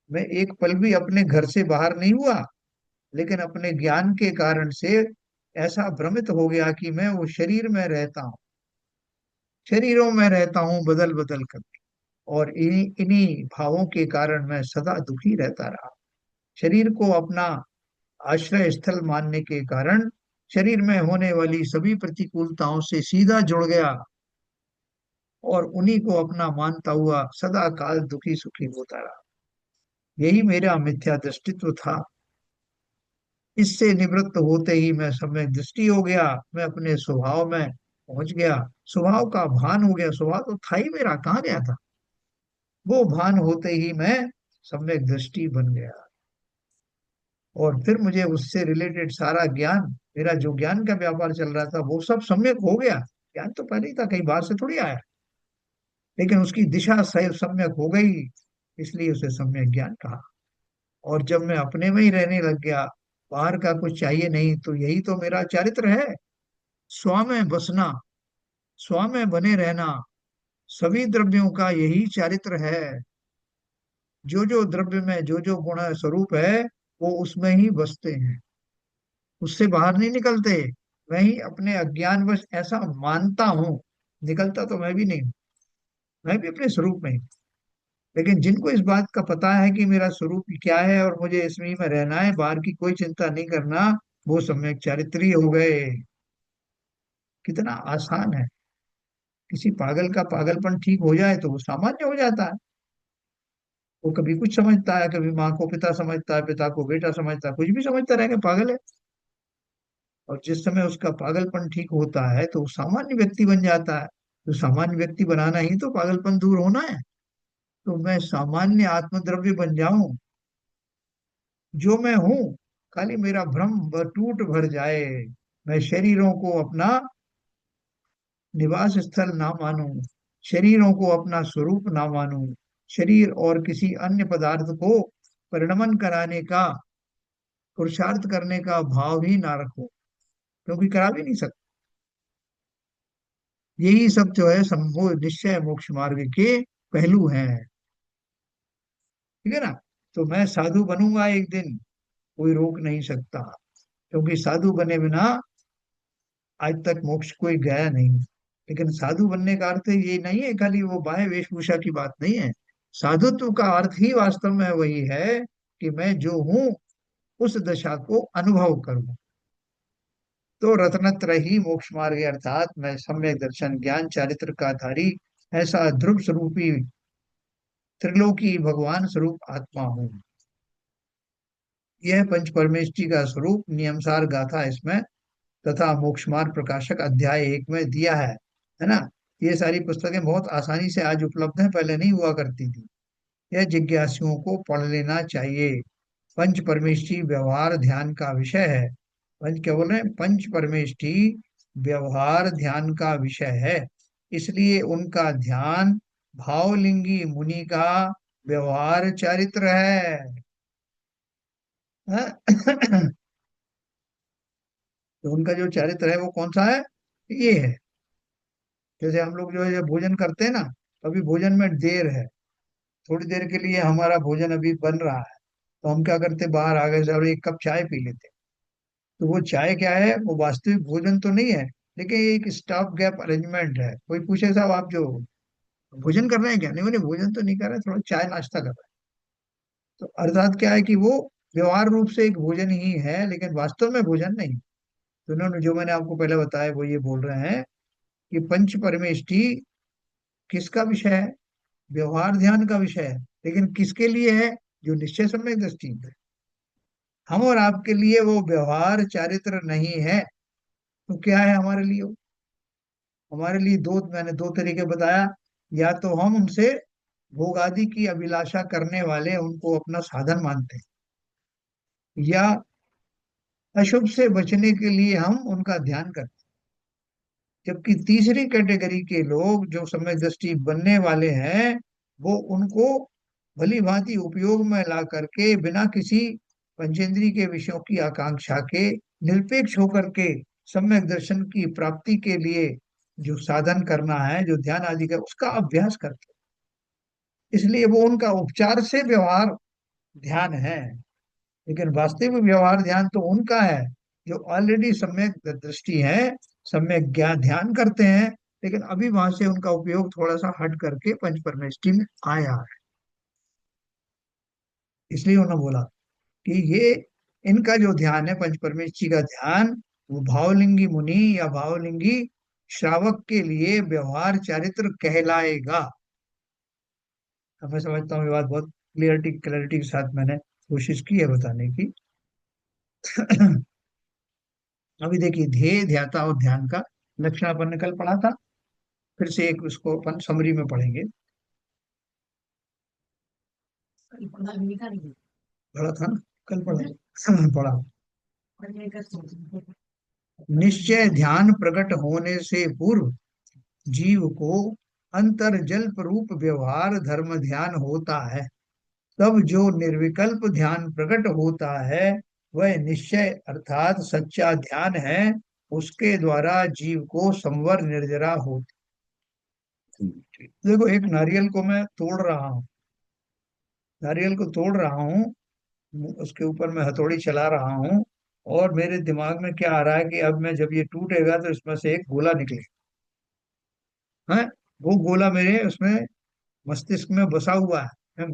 मैं एक पल भी अपने घर से बाहर नहीं हुआ, लेकिन अपने ज्ञान के कारण से ऐसा भ्रमित हो गया कि मैं वो शरीर में रहता हूँ, शरीरों में रहता हूँ बदल बदल कर। और इन्हीं इन्हीं भावों के कारण मैं सदा दुखी रहता रहा। शरीर को अपना आश्रय स्थल मानने के कारण शरीर में होने वाली सभी प्रतिकूलताओं से सीधा जुड़ गया, और उन्हीं को अपना मानता हुआ सदा काल दुखी सुखी होता रहा। यही मेरा मिथ्या दृष्टित्व था। इससे निवृत्त होते ही मैं सम्यक दृष्टि हो गया, मैं अपने स्वभाव में पहुंच गया, स्वभाव का भान हो गया। स्वभाव तो था ही मेरा, कहाँ गया था। वो भान होते ही मैं सम्यक दृष्टि बन गया, और फिर मुझे उससे रिलेटेड सारा ज्ञान, मेरा जो ज्ञान का व्यापार चल रहा था वो सब सम्यक हो गया। ज्ञान तो पहले ही था, कहीं बाहर से थोड़ी आया, लेकिन उसकी दिशा सही सम्यक हो गई, इसलिए उसे सम्यक ज्ञान कहा। और जब मैं अपने में ही रहने लग गया, बाहर का कुछ चाहिए नहीं, तो यही तो मेरा चरित्र है, स्व में बसना, स्व में बने रहना। सभी द्रव्यों का यही चरित्र है। जो द्रव्य में जो गुण स्वरूप है, वो उसमें ही बसते हैं, उससे बाहर नहीं निकलते। मैं ही अपने अज्ञानवश ऐसा मानता हूँ, निकलता तो मैं भी नहीं हूँ, मैं भी अपने स्वरूप में ही। लेकिन जिनको इस बात का पता है कि मेरा स्वरूप क्या है और मुझे इसमें ही में रहना है, बाहर की कोई चिंता नहीं करना, वो सम्यक चारित्र्य हो गए। कितना आसान है। किसी पागल का पागलपन ठीक हो जाए तो वो सामान्य हो जाता है। वो कभी कुछ समझता है, कभी माँ को पिता समझता है, पिता को बेटा समझता है, कुछ भी समझता रहेगा, पागल है। और जिस समय उसका पागलपन ठीक होता है तो वो सामान्य व्यक्ति बन जाता है। तो सामान्य व्यक्ति बनाना ही तो पागलपन दूर होना है। तो मैं सामान्य आत्मद्रव्य बन जाऊं, जो मैं हूं, खाली मेरा भ्रम टूट भर जाए। मैं शरीरों को अपना निवास स्थल ना मानूं, शरीरों को अपना स्वरूप ना मानूं, शरीर और किसी अन्य पदार्थ को परिणमन कराने का, पुरुषार्थ करने का भाव ही ना रखो, क्योंकि करा भी नहीं सकते। यही सब जो है संभव निश्चय मोक्ष मार्ग के पहलू हैं। ठीक है ना। तो मैं साधु बनूंगा एक दिन, कोई रोक नहीं सकता, क्योंकि साधु बने बिना आज तक मोक्ष कोई गया नहीं। लेकिन साधु बनने का अर्थ ये नहीं है खाली वो बाह्य वेशभूषा की बात नहीं है। साधुत्व का अर्थ ही वास्तव में वही है कि मैं जो हूं उस दशा को अनुभव करूं। तो रत्नत्र ही मोक्ष मार्ग, अर्थात मैं सम्यक दर्शन ज्ञान चारित्र का धारी ऐसा ध्रुव स्वरूपी त्रिलोकी भगवान स्वरूप आत्मा हूँ। यह पंच परमेष्टि का स्वरूप नियमसार गाथा इसमें तथा मोक्ष मार्ग प्रकाशक अध्याय 1 में दिया है ना। ये सारी पुस्तकें बहुत आसानी से आज उपलब्ध हैं, पहले नहीं हुआ करती थी। यह जिज्ञासुओं को पढ़ लेना चाहिए। पंच परमेष्टि व्यवहार ध्यान का विषय है। पंच क्या बोल रहे हैं, पंच परमेष्टि व्यवहार ध्यान का विषय है, इसलिए उनका ध्यान भावलिंगी मुनि का व्यवहार चरित्र है। हाँ? तो उनका जो चरित्र है वो कौन सा है, ये है। जैसे हम लोग जो है जब भोजन करते हैं ना, अभी भोजन में देर है, थोड़ी देर के लिए हमारा भोजन अभी बन रहा है, तो हम क्या करते, बाहर आ गए और एक कप चाय पी लेते। तो वो चाय क्या है, वो वास्तविक भोजन तो नहीं है, लेकिन ये एक स्टॉप गैप अरेंजमेंट है। कोई पूछे साहब आप जो भोजन कर रहे हैं क्या, नहीं बोले भोजन तो नहीं कर रहे, थोड़ा चाय नाश्ता कर रहे हैं। तो अर्थात क्या है कि वो व्यवहार रूप से एक भोजन ही है, लेकिन वास्तव में भोजन नहीं। तो उन्होंने जो मैंने आपको पहले बताया वो ये बोल रहे हैं कि पंच परमेष्टि किसका विषय है, व्यवहार ध्यान का विषय है, लेकिन किसके लिए है, जो निश्चय सम्यक दृष्टि है। हम और आपके लिए वो व्यवहार चारित्र नहीं है, तो क्या है हमारे लिए वो? हमारे लिए दो, मैंने दो तरीके बताया। या तो हम उनसे भोग आदि की अभिलाषा करने वाले उनको अपना साधन मानते हैं, या अशुभ से बचने के लिए हम उनका ध्यान करते हैं। जबकि तीसरी कैटेगरी के लोग जो सम्यक दृष्टि बनने वाले हैं, वो उनको भली भांति उपयोग में ला करके बिना किसी पंचेंद्री के विषयों की आकांक्षा के निरपेक्ष होकर के सम्यक दर्शन की प्राप्ति के लिए जो साधन करना है, जो ध्यान आदि का, उसका अभ्यास करते हैं। इसलिए वो उनका उपचार से व्यवहार ध्यान है, लेकिन वास्तविक व्यवहार ध्यान तो उनका है जो ऑलरेडी सम्यक दृष्टि है, सम्यक ज्ञान ध्यान करते हैं, लेकिन अभी वहां से उनका उपयोग थोड़ा सा हट करके पंच परमेष्टि में आया है। इसलिए उन्होंने बोला कि ये इनका जो ध्यान है पंच परमेष्टि का ध्यान, वो भावलिंगी मुनि या भावलिंगी श्रावक के लिए व्यवहार चारित्र कहलाएगा। अब मैं समझता हूँ ये बात बहुत क्लियरिटी क्लैरिटी के साथ मैंने कोशिश की है बताने की। अभी देखिए, ध्येय ध्याता और ध्यान का लक्षण अपन ने कल पढ़ा था, फिर से एक उसको अपन समरी में पढ़ेंगे। पढ़ा था ना, कल पढ़ा पढ़ा। निश्चय ध्यान प्रकट होने से पूर्व जीव को अंतर जल्प रूप व्यवहार धर्म ध्यान होता है। तब जो निर्विकल्प ध्यान प्रकट होता है वह निश्चय अर्थात सच्चा ध्यान है, उसके द्वारा जीव को संवर निर्जरा होती। देखो, एक नारियल को मैं तोड़ रहा हूँ, नारियल को तोड़ रहा हूँ, उसके ऊपर मैं हथौड़ी चला रहा हूँ, और मेरे दिमाग में क्या आ रहा है कि अब मैं जब ये टूटेगा तो इसमें से एक गोला निकलेगा। है, वो गोला मेरे उसमें मस्तिष्क में बसा हुआ है,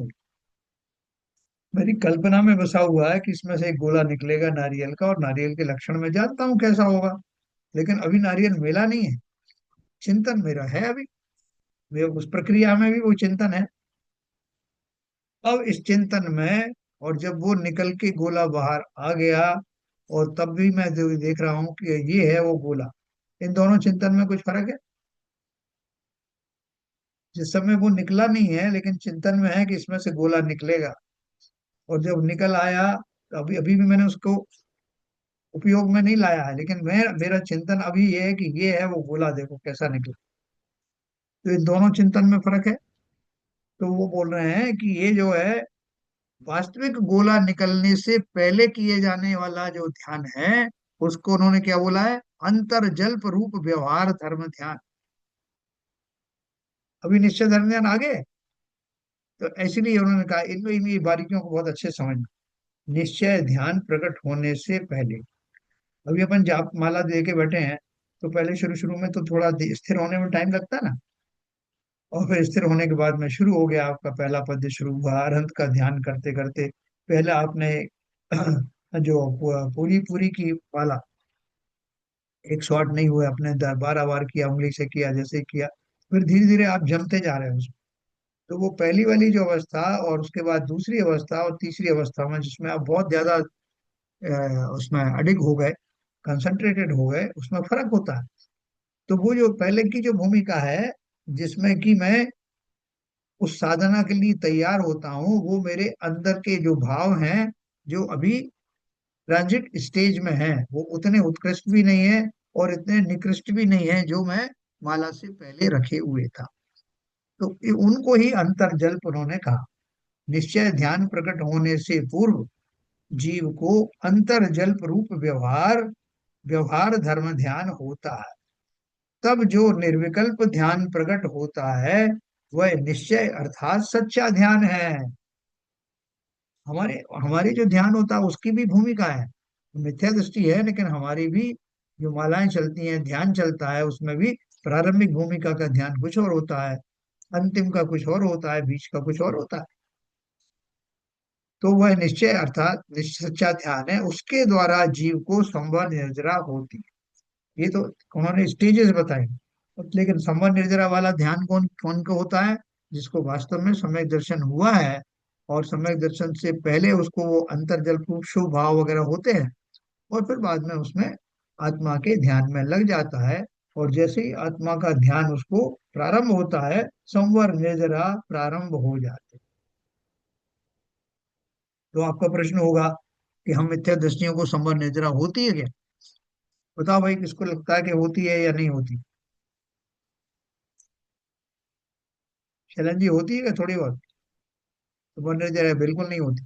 मेरी कल्पना में बसा हुआ है कि इसमें से एक गोला निकलेगा नारियल का, और नारियल के लक्षण में जानता हूँ कैसा होगा, लेकिन अभी नारियल मिला नहीं है। चिंतन मेरा है अभी, उस प्रक्रिया में भी वो चिंतन है। अब इस चिंतन में, और जब वो निकल के गोला बाहर आ गया, और तब भी मैं जो देख रहा हूँ कि ये है वो गोला, इन दोनों चिंतन में कुछ फर्क है? जिस समय वो निकला नहीं है, लेकिन चिंतन में है कि इसमें से गोला निकलेगा, और जब निकल आया, तो अभी अभी भी मैंने उसको उपयोग में नहीं लाया है, लेकिन मैं, मेरा चिंतन अभी ये है कि ये है वो गोला, देखो कैसा निकला। तो इन दोनों चिंतन में फर्क है। तो वो बोल रहे हैं कि ये जो है वास्तविक गोला निकलने से पहले किए जाने वाला जो ध्यान है, उसको उन्होंने क्या बोला है, अंतर जल्प रूप व्यवहार धर्म ध्यान। अभी निश्चय धर्म ध्यान आगे, तो इसलिए उन्होंने कहा इनमें इनकी बारीकियों को बहुत अच्छे से समझना। निश्चय ध्यान प्रकट होने से पहले, अभी अपन जाप माला दे के बैठे हैं, तो पहले शुरू शुरू में तो थोड़ा स्थिर होने में टाइम लगता है ना, और फिर स्थिर होने के बाद में शुरू हो गया, आपका पहला पद्य शुरू हुआ, अरहंत का ध्यान करते करते पहले आपने जो पूरी पूरी की माला 108 नहीं हुए, आपने 12 बार किया, उंगली से किया, जैसे किया, फिर धीरे धीरे आप जमते जा रहे हैं उसमें। तो वो पहली वाली जो अवस्था, और उसके बाद दूसरी अवस्था और तीसरी अवस्था में, जिसमें आप बहुत ज्यादा उसमें अडिग हो गए, कंसंट्रेटेड हो गए, उसमें फर्क होता है। तो वो जो पहले की जो भूमिका है, जिसमें कि मैं उस साधना के लिए तैयार होता हूँ, वो मेरे अंदर के जो भाव हैं, जो अभी ट्रांजिट स्टेज में है, वो उतने उत्कृष्ट भी नहीं है और इतने निकृष्ट भी नहीं है जो मैं माला से पहले रखे हुए था। तो उनको ही अंतर जल्प उन्होंने कहा। निश्चय ध्यान प्रकट होने से पूर्व जीव को अंतर जल्प रूप व्यवहार व्यवहार धर्म ध्यान होता है। तब जो निर्विकल्प ध्यान प्रकट होता है वह निश्चय अर्थात सच्चा ध्यान है। हमारे हमारे जो ध्यान होता है उसकी भी भूमिका है, मिथ्या दृष्टि है, लेकिन हमारी भी जो मालाएं चलती हैं, ध्यान चलता है, उसमें भी प्रारंभिक भूमिका का ध्यान कुछ और होता है, अंतिम का कुछ और होता है, बीच का कुछ और होता है। तो वह निश्चय अर्थात सच्चा ध्यान है, उसके द्वारा जीव को संभव निर्जरा होती है। ये तो उन्होंने स्टेजेस बताए, लेकिन संभव निर्जरा वाला ध्यान कौन कौन को होता है? जिसको वास्तव में सम्यक दर्शन हुआ है, और सम्यक दर्शन से पहले उसको वो अंतर्जल शुभ भाव वगैरह होते हैं, और फिर बाद में उसमें आत्मा के ध्यान में लग जाता है। और जैसे ही आत्मा का ध्यान उसको प्रारंभ होता है, संवर निर्जरा प्रारंभ हो जाते हैं। तो आपका प्रश्न होगा कि हम मिथ्या दृष्टियों को संवर निर्जरा होती है क्या? बताओ भाई, किसको लगता है कि होती है या नहीं होती? शैलन जी, होती है क्या थोड़ी बहुत? संवर निर्जरा बिल्कुल नहीं होती।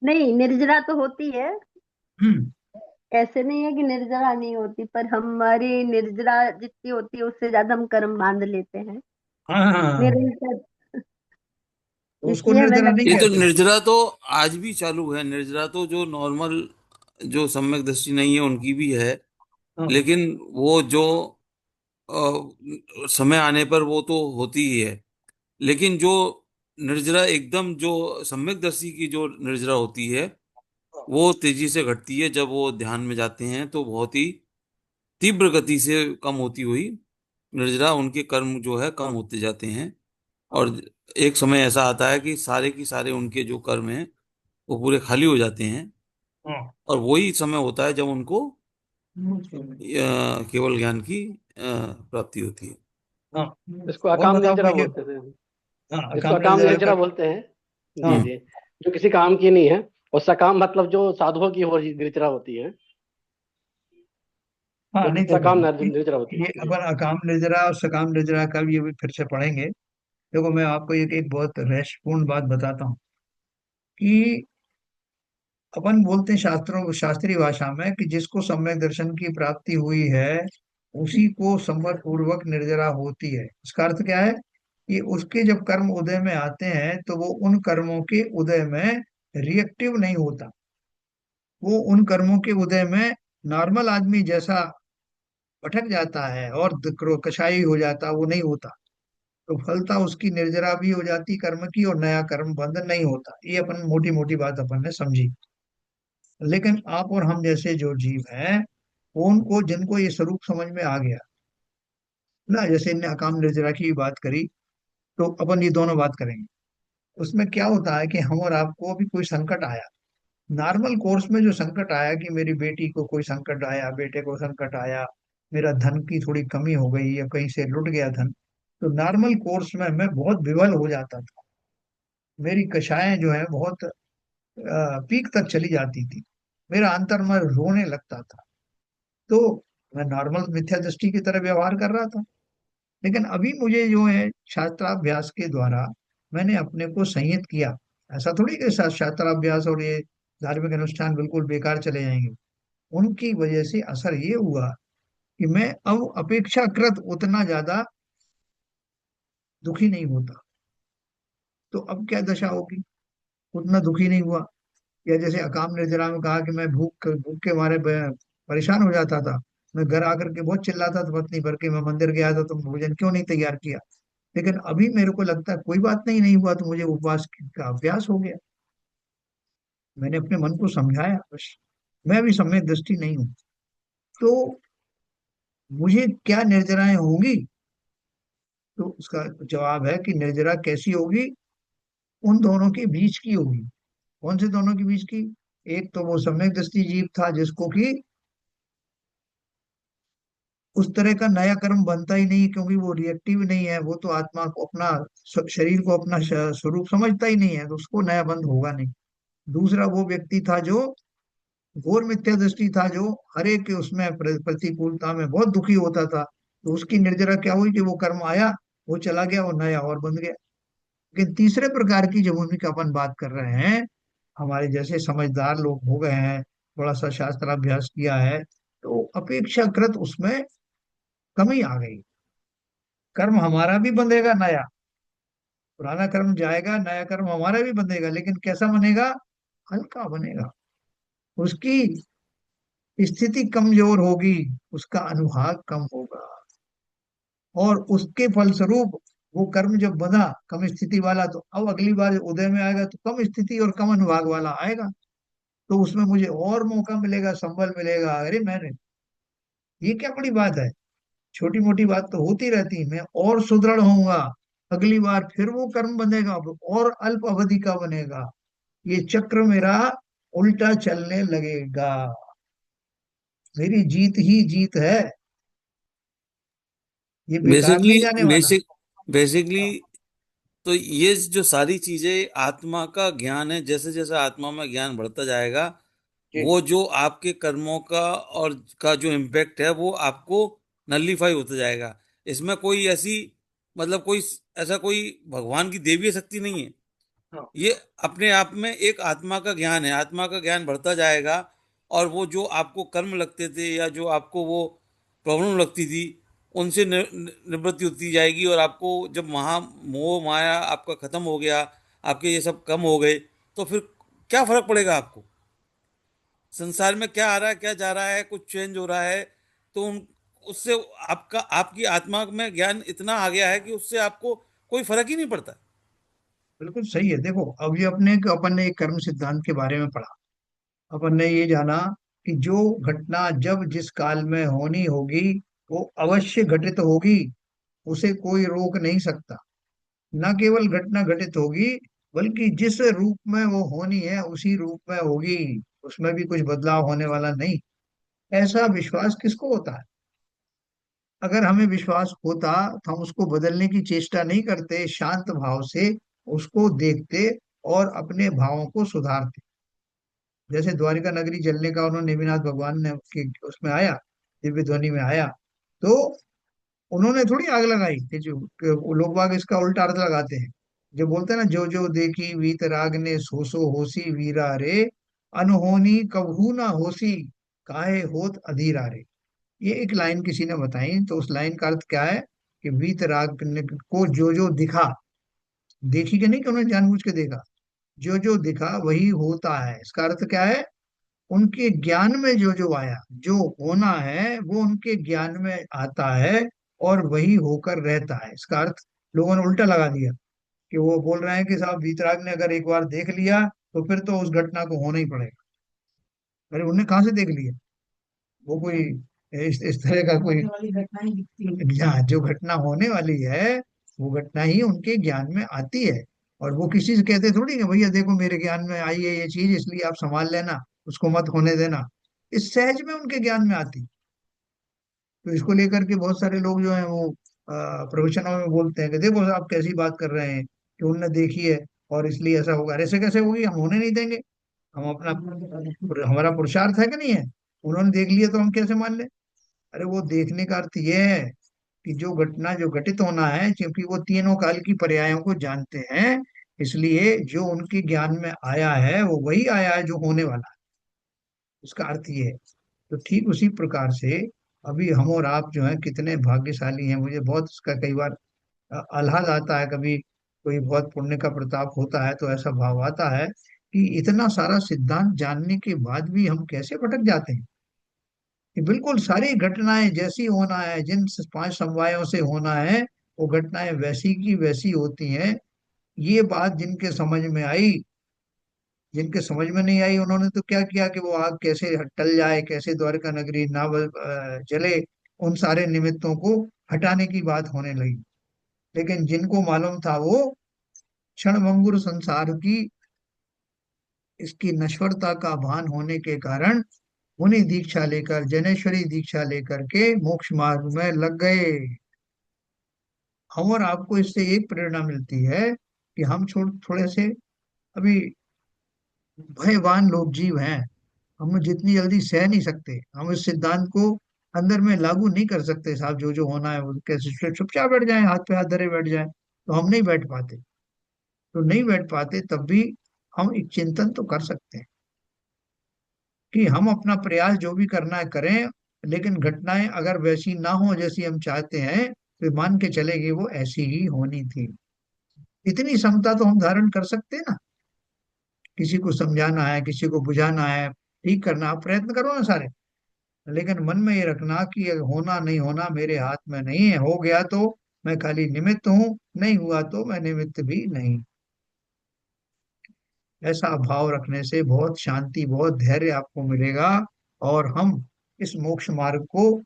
नहीं, निर्जरा तो होती है। हम्म। ऐसे नहीं है कि निर्जरा नहीं होती, पर हमारी निर्जरा जितनी होती है उससे ज्यादा हम कर्म बांध लेते हैं हाँ, निरंतर। तो उसको इसलिए हमें निर्जरा नहीं ये लगता तो कहते। निर्जरा तो आज भी चालू है। निर्जरा तो जो नॉर्मल, जो सम्यक दृष्टि नहीं है उनकी भी है। हाँ, लेकिन वो जो समय आने पर वो तो होती ही है। लेकिन जो निर्जरा एकदम जो सम्यक दृष्टि की जो निर्जरा होती है, वो तेजी से घटती है। जब वो ध्यान में जाते हैं तो बहुत ही तीव्र गति से कम होती हुई निर्जरा, उनके कर्म जो है कम होते जाते हैं। और एक समय ऐसा आता है कि सारे की सारे उनके जो कर्म हैं वो पूरे खाली हो जाते हैं। हाँ, और वही समय होता है जब उनको हाँ, केवल ज्ञान की प्राप्ति होती है। हाँ। इसको और अकाम बताओ निर्जरा मुझे। बोलते थे। हाँ, इसको अकाम अकाम निर्जरा निर्जरा का। बोलते हैं। जी हाँ, जी। जो किसी काम की नहीं है, और सकाम मतलब जो साधुओं की और निर्जरा होती है, हाँ, वो नहीं देखो, सकाम निर्जरा होती ये है। जी। अपन अकाम निर्जरा और सकाम निर्जरा का भी ये भी फिर से पढ़ेंगे। देखो, मैं आपको एक एक बहुत रहस्यपूर्ण बात बताता हूँ कि अपन बोलते हैं शास्त्रों शास्त्रीय भाषा में कि जिसको सम्यक दर्शन की प्राप्ति हुई है उसी को संवर पूर्वक निर्जरा होती है। इसका अर्थ क्या है? कि उसके जब कर्म उदय में आते हैं तो वो उन कर्मों के उदय में रिएक्टिव नहीं होता। वो उन कर्मों के उदय में नॉर्मल आदमी जैसा भटक जाता है और कषाय हो जाता, वो नहीं होता। तो फलता उसकी निर्जरा भी हो जाती कर्म की, और नया कर्म बंधन नहीं होता। ये अपन मोटी मोटी बात अपन ने समझी। लेकिन आप और हम जैसे जो जीव हैं, उनको जिनको ये स्वरूप समझ में आ गया ना, जैसे इनने अकाम निर्जरा की बात करी, तो अपन ये दोनों बात करेंगे। उसमें क्या होता है कि हम और आपको अभी कोई संकट आया, नॉर्मल कोर्स में जो संकट आया कि मेरी बेटी को कोई संकट आया, बेटे को संकट आया, मेरा धन की थोड़ी कमी हो गई या कहीं से लुट गया धन, तो नॉर्मल कोर्स में मैं बहुत विवल हो जाता था। मेरी कषायें जो है बहुत पीक तक चली जाती थी। मेरा अंतर्मन रोने लगता था। तो मैं नॉर्मल मिथ्या दृष्टि की तरह व्यवहार कर रहा था। लेकिन अभी मुझे जो है शास्त्राभ्यास के द्वारा मैंने अपने को संयत किया। ऐसा थोड़ी कि शास्त्राभ्यास और ये धार्मिक अनुष्ठान बिल्कुल बेकार चले जाएंगे। उनकी वजह से असर ये हुआ कि मैं अब अपेक्षाकृत उतना ज्यादा दुखी नहीं होता। तो अब क्या दशा होगी? उतना दुखी नहीं हुआ। या जैसे अकाम निर्जरा में कहा कि मैं भूख के मारे परेशान हो जाता था। मैं घर आकर के बहुत चिल्लाता था पत्नी पर कि मैं मंदिर गया था, तुम भोजन क्यों नहीं तैयार किया? लेकिन अभी मेरे को लगता है कोई बात नहीं, नहीं हुआ तो मुझे उपवास का अभ्यास हो गया। मैंने अपने मन को समझाया बस। मैं भी सम्यक दृष्टि नहीं हूं, तो मुझे क्या निर्जराएं होंगी? तो उसका जवाब है कि निर्जरा कैसी होगी? उन दोनों के बीच की होगी। कौन से दोनों के बीच की? एक तो वो सम्यक दृष्टि जीव था जिसको कि उस तरह का नया कर्म बनता ही नहीं, क्योंकि वो रिएक्टिव नहीं है। वो तो आत्मा को अपना शरीर को अपना स्वरूप समझता ही नहीं है, तो उसको नया बंध होगा नहीं। दूसरा वो व्यक्ति था जो घोर मिथ्या दृष्टि था, जो हर एक के उसमें प्रतिकूलता में बहुत दुखी होता था। तो उसकी निर्जरा क्या हुई कि वो कर्म आया, वो चला गया और नया और बन गया। लेकिन तीसरे प्रकार की जो भूमिका अपन बात कर रहे हैं, हमारे जैसे समझदार लोग हो गए हैं, थोड़ा सा शास्त्राभ्यास किया है, तो अपेक्षाकृत उसमें कमी आ गई। कर्म हमारा भी बंधेगा नया, पुराना कर्म जाएगा, नया कर्म हमारा भी बनेगा, लेकिन कैसा बनेगा? हल्का बनेगा। उसकी स्थिति कमजोर होगी, उसका अनुभाग कम होगा, और उसके फलस्वरूप वो कर्म जब बना कम स्थिति वाला, तो अब अगली बार उदय में आएगा तो कम स्थिति और कम अनुभाग वाला आएगा। तो उसमें मुझे और मौका मिलेगा, संबल मिलेगा। अरे मैंने, ये क्या बड़ी बात है, छोटी मोटी बात तो होती रहती, मैं और सुदृढ़ होऊंगा, अगली बार फिर वो कर्म बनेगा, और अल्प अवधि का बनेगा, ये चक्र मेरा उल्टा चलने लगेगा, मेरी जीत ही जीत है, ये बेकार बेसिकली नहीं जाने वाला। बेसिकली तो ये जो सारी चीजें आत्मा का ज्ञान है, जैसे जैसे आत्मा में ज्ञान बढ़ता जाएगा, जी। वो जो आपके कर्मों का और का जो इम्पैक्ट है वो आपको नलीफाई होता जाएगा। इसमें कोई ऐसी, मतलब कोई ऐसा कोई भगवान की दैवीय शक्ति नहीं है। हाँ, ये अपने आप में एक आत्मा का ज्ञान है। आत्मा का ज्ञान बढ़ता जाएगा, और वो जो आपको कर्म लगते थे या जो आपको वो प्रॉब्लम लगती थी, उनसे निवृत्ति होती जाएगी। और आपको जब महा मोह माया आपका खत्म हो गया, आपके ये सब कम हो गए, तो फिर क्या फर्क पड़ेगा आपको? संसार में क्या आ रहा है, क्या जा रहा है, कुछ चेंज हो रहा है, तो उससे आपका, आपकी आत्मा में ज्ञान इतना आ गया है कि उससे आपको कोई फर्क ही नहीं पड़ता। बिल्कुल सही है। देखो, अभी अपन ने एक कर्म सिद्धांत के बारे में पढ़ा, अपन ने ये जाना कि जो घटना जब जिस काल में होनी होगी, वो अवश्य घटित होगी, उसे कोई रोक नहीं सकता। न केवल घटना घटित होगी, बल्कि जिस रूप में वो होनी है उसी रूप में होगी, उसमें भी कुछ बदलाव होने वाला नहीं। ऐसा विश्वास किसको होता है? अगर हमें विश्वास होता तो हम उसको बदलने की चेष्टा नहीं करते, शांत भाव से उसको देखते और अपने भावों को सुधारते। जैसे द्वारिका नगरी जलने का उन्होंने नेमिनाथ भगवान ने उसमें आया, दिव्य ध्वनि में आया, तो उन्होंने थोड़ी आग लगाई कि वो लोग बाग इसका उल्टा अर्थ लगाते हैं। जो बोलते हैं ना, जो जो देखी वीत राग ने सो सो होसी वीरा रे, अनहोनी कबहू ना होसी, काहे होत अधीरा रे। ये एक लाइन किसी ने बताई, तो उस लाइन का अर्थ क्या है कि वीत राग को जो जो दिखा, देखी के नहीं कि उन्होंने जानबूझ के देखा, जो जो दिखा वही होता है। इसका अर्थ क्या है? उनके ज्ञान में जो जो आया, जो होना है वो उनके ज्ञान में आता है और वही होकर रहता है। इसका अर्थ लोगों ने उल्टा लगा दिया, कि वो बोल रहे हैं कि साहब वीतराग ने अगर एक बार देख लिया तो फिर तो उस घटना को होना ही पड़ेगा। अरे उन्हें कहाँ से देख लिया? वो कोई इस तरह का कोई, यहाँ जो घटना होने वाली है वो घटना ही उनके ज्ञान में आती है। और वो किसी से कहते थोड़ी कि भैया देखो मेरे ज्ञान में आई है ये चीज, इसलिए आप संभाल लेना, उसको मत होने देना। इस सहज में उनके ज्ञान में आती। तो इसको लेकर के बहुत सारे लोग जो है वो प्रवचनों में बोलते हैं कि देखो आप कैसी बात कर रहे हैं कि उनने देखी है और इसलिए ऐसा होगा। अरे ऐसे कैसे होगी? हम होने नहीं देंगे। हम अपना, हमारा पुरुषार्थ है कि नहीं है? उन्होंने देख लिया तो हम कैसे मान लें? अरे वो देखने का अर्थ ये है कि जो घटना जो घटित होना है, क्योंकि वो तीनों काल की पर्यायों को जानते हैं, इसलिए जो उनके ज्ञान में आया है वो वही आया है जो होने वाला है। उसका अर्थ ये है। तो ठीक उसी प्रकार से अभी हम और आप जो है कितने भाग्यशाली हैं। मुझे बहुत इसका कई बार आह्लाद आता है, कभी कोई बहुत पुण्य का प्रताप होता है तो ऐसा भाव आता है कि इतना सारा सिद्धांत जानने के बाद भी हम कैसे भटक जाते हैं। कि बिल्कुल सारी घटनाएं जैसी होना है, जिन पांच समवायों से होना है, वो घटनाएं वैसी की वैसी होती हैं। ये बात जिनके समझ में आई, जिनके समझ में नहीं आई उन्होंने तो क्या किया कि वो आग कैसे टल जाए, कैसे द्वारका नगरी ना जले, उन सारे निमित्तों को हटाने की बात होने लगी। लेकिन जिनको मालूम था वो क्षणभंगुर संसार की, इसकी नश्वरता का भान होने के कारण मुनि दीक्षा लेकर, जनेश्वरी दीक्षा लेकर के मोक्ष मार्ग में लग गए। हम और आपको इससे एक प्रेरणा मिलती है कि हम थोड़े से अभी भयवान लोग जीव हैं। हम जितनी जल्दी सह नहीं सकते, हम इस सिद्धांत को अंदर में लागू नहीं कर सकते। साहब जो जो होना है वो कैसे चुपचाप बैठ जाए, हाथ पे हाथ धरे बैठ जाए, तो हम नहीं बैठ पाते। तो नहीं बैठ पाते तब भी हम एक चिंतन तो कर सकते हैं कि हम अपना प्रयास जो भी करना है करें, लेकिन घटनाएं अगर वैसी ना हो जैसी हम चाहते हैं, तो मान के चलेंगे वो ऐसी ही होनी थी। इतनी समता तो हम धारण कर सकते हैं ना। किसी को समझाना है, किसी को बुझाना है, ठीक करना, आप प्रयत्न करो ना सारे। लेकिन मन में ये रखना कि ये होना नहीं होना मेरे हाथ में नहीं है, हो गया तो मैं खाली निमित्त हूँ, नहीं हुआ तो मैं निमित्त भी नहीं। ऐसा भाव रखने से बहुत शांति, बहुत धैर्य आपको मिलेगा, और हम इस मोक्ष मार्ग को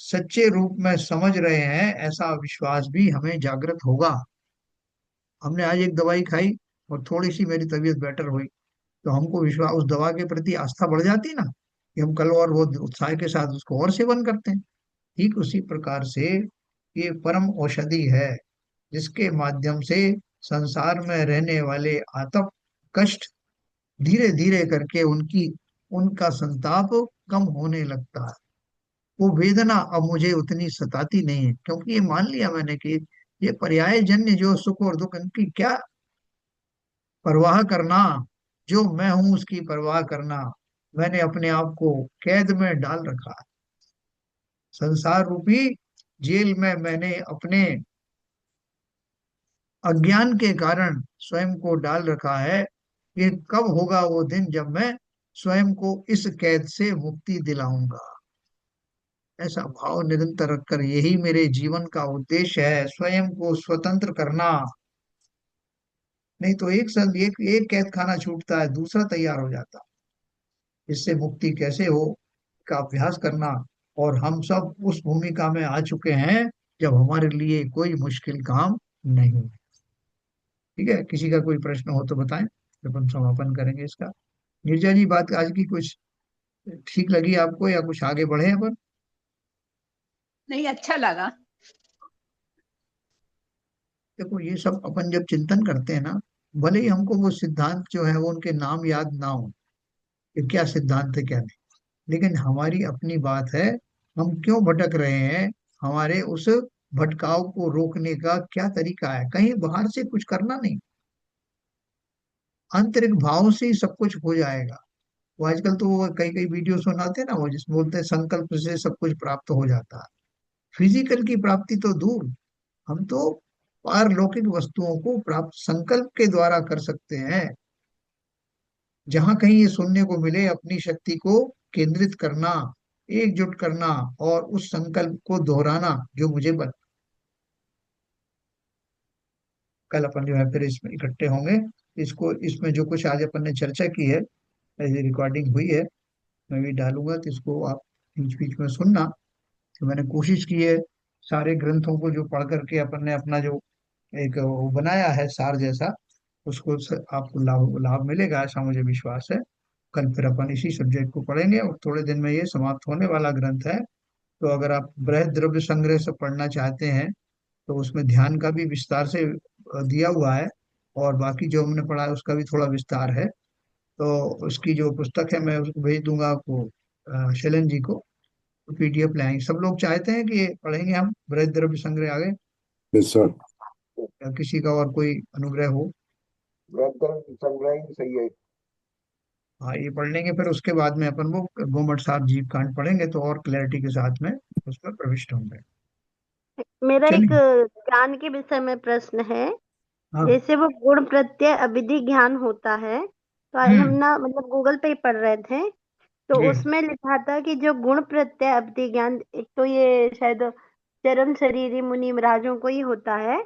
सच्चे रूप में समझ रहे हैं ऐसा विश्वास भी हमें जागृत होगा। हमने आज एक दवाई खाई और थोड़ी सी मेरी तबीयत बेटर हुई, तो हमको विश्वास, उस दवा के प्रति आस्था बढ़ जाती है ना, कि हम कल और वो उत्साह के साथ उसको और सेवन करते हैं। ठीक उसी प्रकार से ये परम औषधि है, जिसके माध्यम से संसार में रहने वाले आतप कष्ट धीरे धीरे करके उनका संताप कम होने लगता है। वो वेदना अब मुझे उतनी सताती नहीं है, क्योंकि ये मान लिया मैंने कि ये पर्याय जन्य जो सुख और दुख, इनकी क्या परवाह करना। जो मैं हूं उसकी परवाह करना। मैंने अपने आप को कैद में डाल रखा है, संसार रूपी जेल में मैंने अपने अज्ञान के कारण स्वयं को डाल रखा है। ये कब होगा वो दिन जब मैं स्वयं को इस कैद से मुक्ति दिलाऊंगा। ऐसा भाव निरंतर रखकर, यही मेरे जीवन का उद्देश्य है, स्वयं को स्वतंत्र करना। नहीं तो एक कैद खाना छूटता है, दूसरा तैयार हो जाता है। इससे मुक्ति कैसे हो का अभ्यास करना। और हम सब उस भूमिका में आ चुके हैं जब हमारे लिए कोई मुश्किल काम नहीं। ठीक है, किसी का कोई प्रश्न हो तो बताएं, फिर अपन समापन करेंगे इसका। नीरजा जी, बात आज की कुछ ठीक लगी आपको, या कुछ आगे बढ़े अपन? नहीं, अच्छा लगा। देखो, ये सब अपन जब चिंतन करते हैं ना, भले ही हमको वो सिद्धांत जो है वो उनके नाम याद ना हो कि क्या सिद्धांत है क्या नहीं, लेकिन हमारी अपनी बात है, हम क्यों भटक रहे हैं, हमारे उस भटकाव को रोकने का क्या तरीका है। कहीं बाहर से कुछ करना नहीं, आंतरिक भाव से ही सब कुछ हो जाएगा। वो आजकल तो वो कई कई वीडियो सुनाते हैं ना, वो जिसमें बोलते हैं संकल्प से सब कुछ प्राप्त हो जाता है। फिजिकल की प्राप्ति तो दूर, हम तो पारलौकिक वस्तुओं को प्राप्त संकल्प के द्वारा कर सकते हैं। जहां कहीं ये सुनने को मिले, अपनी शक्ति को केंद्रित करना, एकजुट करना, और उस संकल्प को दोहराना जो मुझे कल अपन जो है फिर इसमें इकट्ठे होंगे। इसको, इसमें जो कुछ आज अपन ने चर्चा की है, रिकॉर्डिंग हुई है, मैं भी डालूंगा, तो इसको आप बीच बीच में सुनना। तो मैंने कोशिश की है सारे ग्रंथों को जो पढ़ करके अपन ने अपना जो एक वो बनाया है सार जैसा, उसको आपको लाभ लाभ मिलेगा ऐसा मुझे विश्वास है। कल फिर अपन इसी सब्जेक्ट को पढ़ेंगे, और थोड़े दिन में ये समाप्त होने वाला ग्रंथ है। तो अगर आप बृहद द्रव्य संग्रह से पढ़ना चाहते हैं, तो उसमें ध्यान का भी विस्तार से दिया हुआ है, और बाकी जो हमने पढ़ा है उसका भी थोड़ा विस्तार है। तो उसकी जो पुस्तक है मैं उसको भेज दूंगा आपको, शैलन जी को, पीडीएफ लाएंगे। सब लोग चाहते हैं कि ये पढ़ेंगे हम, बृहद द्रव्य संग्रह आगे, यस सर। या किसी का और कोई अनुग्रह हो? संग्रह ही सही है। हाँ, ये पढ़ लेंगे, फिर उसके बाद में अपन वो गोमट साहब जीव कांड पढ़ेंगे, तो और क्लैरिटी के साथ में उसमें प्रविष्ट होंगे। मेरा एक चलिए। ज्ञान के विषय में प्रश्न है। हाँ। जैसे वो गुण प्रत्यय अविधि ज्ञान होता है, तो आज हम हम्म। ना मतलब गूगल पे ही पढ़ रहे थे, तो जी। उसमें लिखा था कि जो गुण प्रत्यय अविधि ज्ञान, एक तो ये शायद चरम शरीरी मुनि महाराजों को ही होता है,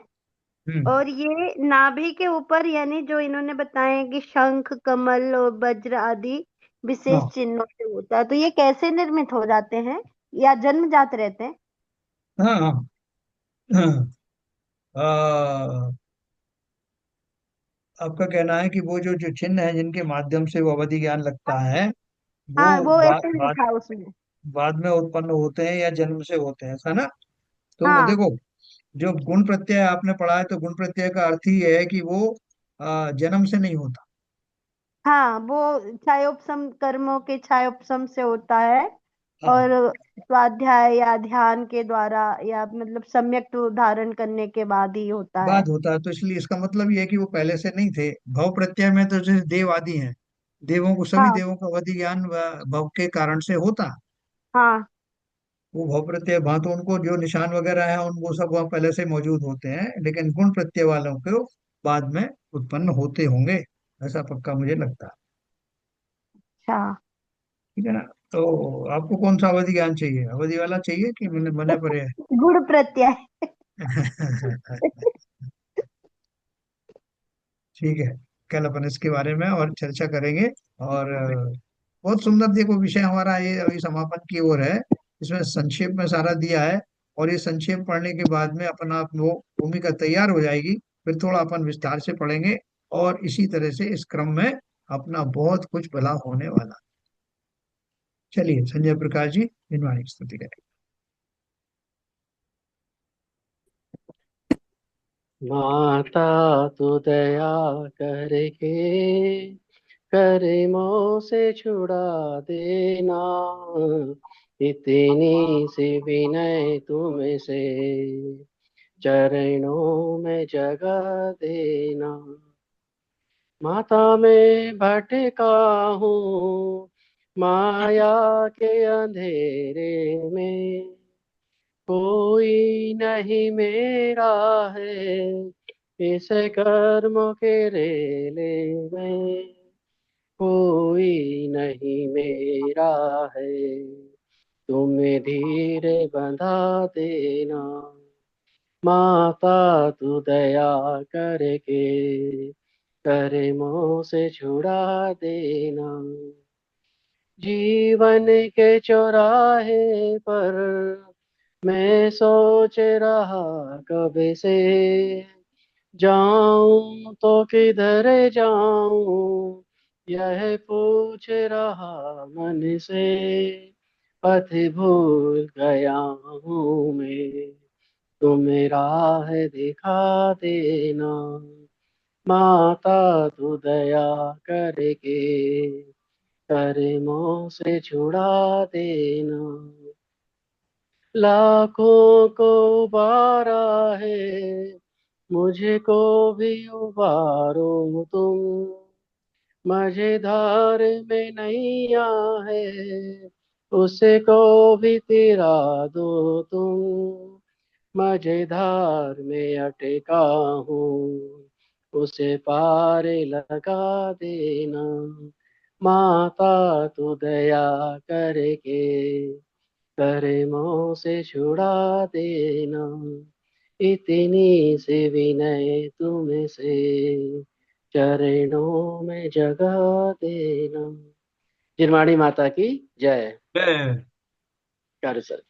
हम्म। और ये नाभि के ऊपर, यानी जो इन्होंने बताया कि शंख कमल और वज्र आदि विशेष हाँ चिन्हों से होता है, तो ये कैसे निर्मित हो जाते हैं या जन्मजात रहते हैं? हाँ हाँ हाँ। आ, आपका कहना है कि वो जो जो चिन्ह है जिनके माध्यम से वो अवधि ज्ञान लगता है, वो हाँ, वो बाद ऐसे ही बाद लिखा है उसमें। बाद में उत्पन्न होते हैं या जन्म से होते हैं, ऐसा ना? तो हाँ देखो, जो गुण प्रत्यय आपने पढ़ा है, तो गुण प्रत्यय का अर्थ ही है कि वो जन्म से नहीं होता। हाँ, वो क्षयोपशम कर्मों के क्षयोपशम से होता है, हाँ, और स्वाध्याय या ध्यान के द्वारा या मतलब सम्यक धारण करने के बाद ही होता है। बाद होता है, तो इसलिए इसका मतलब ये है कि वो पहले से नहीं थे। भव प्रत्यय में तो जैसे देव आदि हैं, देवों को, सभी हाँ देवों का अवधि ज्ञान भव के कारण से होता है। हाँ वो भव प्रत्यय भांतो उनको जो निशान वगैरह है, उन वो सब वहाँ पहले से मौजूद होते हैं, लेकिन गुण प्रत्यय वालों को बाद में उत्पन्न होते होंगे, ऐसा पक्का मुझे लगता है। अच्छा। ठीक है ना? तो आपको कौन सा अवधि ज्ञान चाहिए, अवधि वाला चाहिए कि मैंने बने पड़े हैं? गुण प्रत्यय। ठीक है, कल अपन इसके बारे में और चर्चा करेंगे। और बहुत सुंदर देखो विषय हमारा ये अभी समापन की ओर है। इसमें संक्षेप में सारा दिया है, और ये संक्षेप पढ़ने के बाद में अपना वो भूमिका तैयार हो जाएगी। फिर थोड़ा अपन विस्तार से पढ़ेंगे, और इसी तरह से इस क्रम में अपना बहुत कुछ भला होने वाला। चलिए संजय प्रकाश जी, निर्वाणी की स्तुति करें। माता तू दया करके करे मोह से छुड़ा देना, इतनी सी विनय तुम से चरणों में जगह देना। माता में भटका हूँ माया के अंधेरे में, कोई नहीं मेरा है इस कर्म के रेले में, कोई नहीं मेरा है तुम्हें धीरे बंधा देना। माता तू दया करके करे मोह से छुड़ा देना। जीवन के चौराहे पर मैं सोच रहा कब से, जाऊं तो किधर जाऊं यह पूछ रहा मन से, पथ भूल गया हूँ मैं तुम्हें राह दिखा देना। माता तू दया करके करे मोह से छुड़ा देना। लाखों को उबारा है मुझको भी उबारो तुम, मझधार में नैया है उसको भी तिरा दो तुम, मझधार में अटका हूँ उसे पार लगा देना। माता तू दया करके करे मोह से छुड़ा देना, इतनी सी विनय तुम से चरणों में जगह देना। जिरमाड़ी माता की जय। जय। कर सर।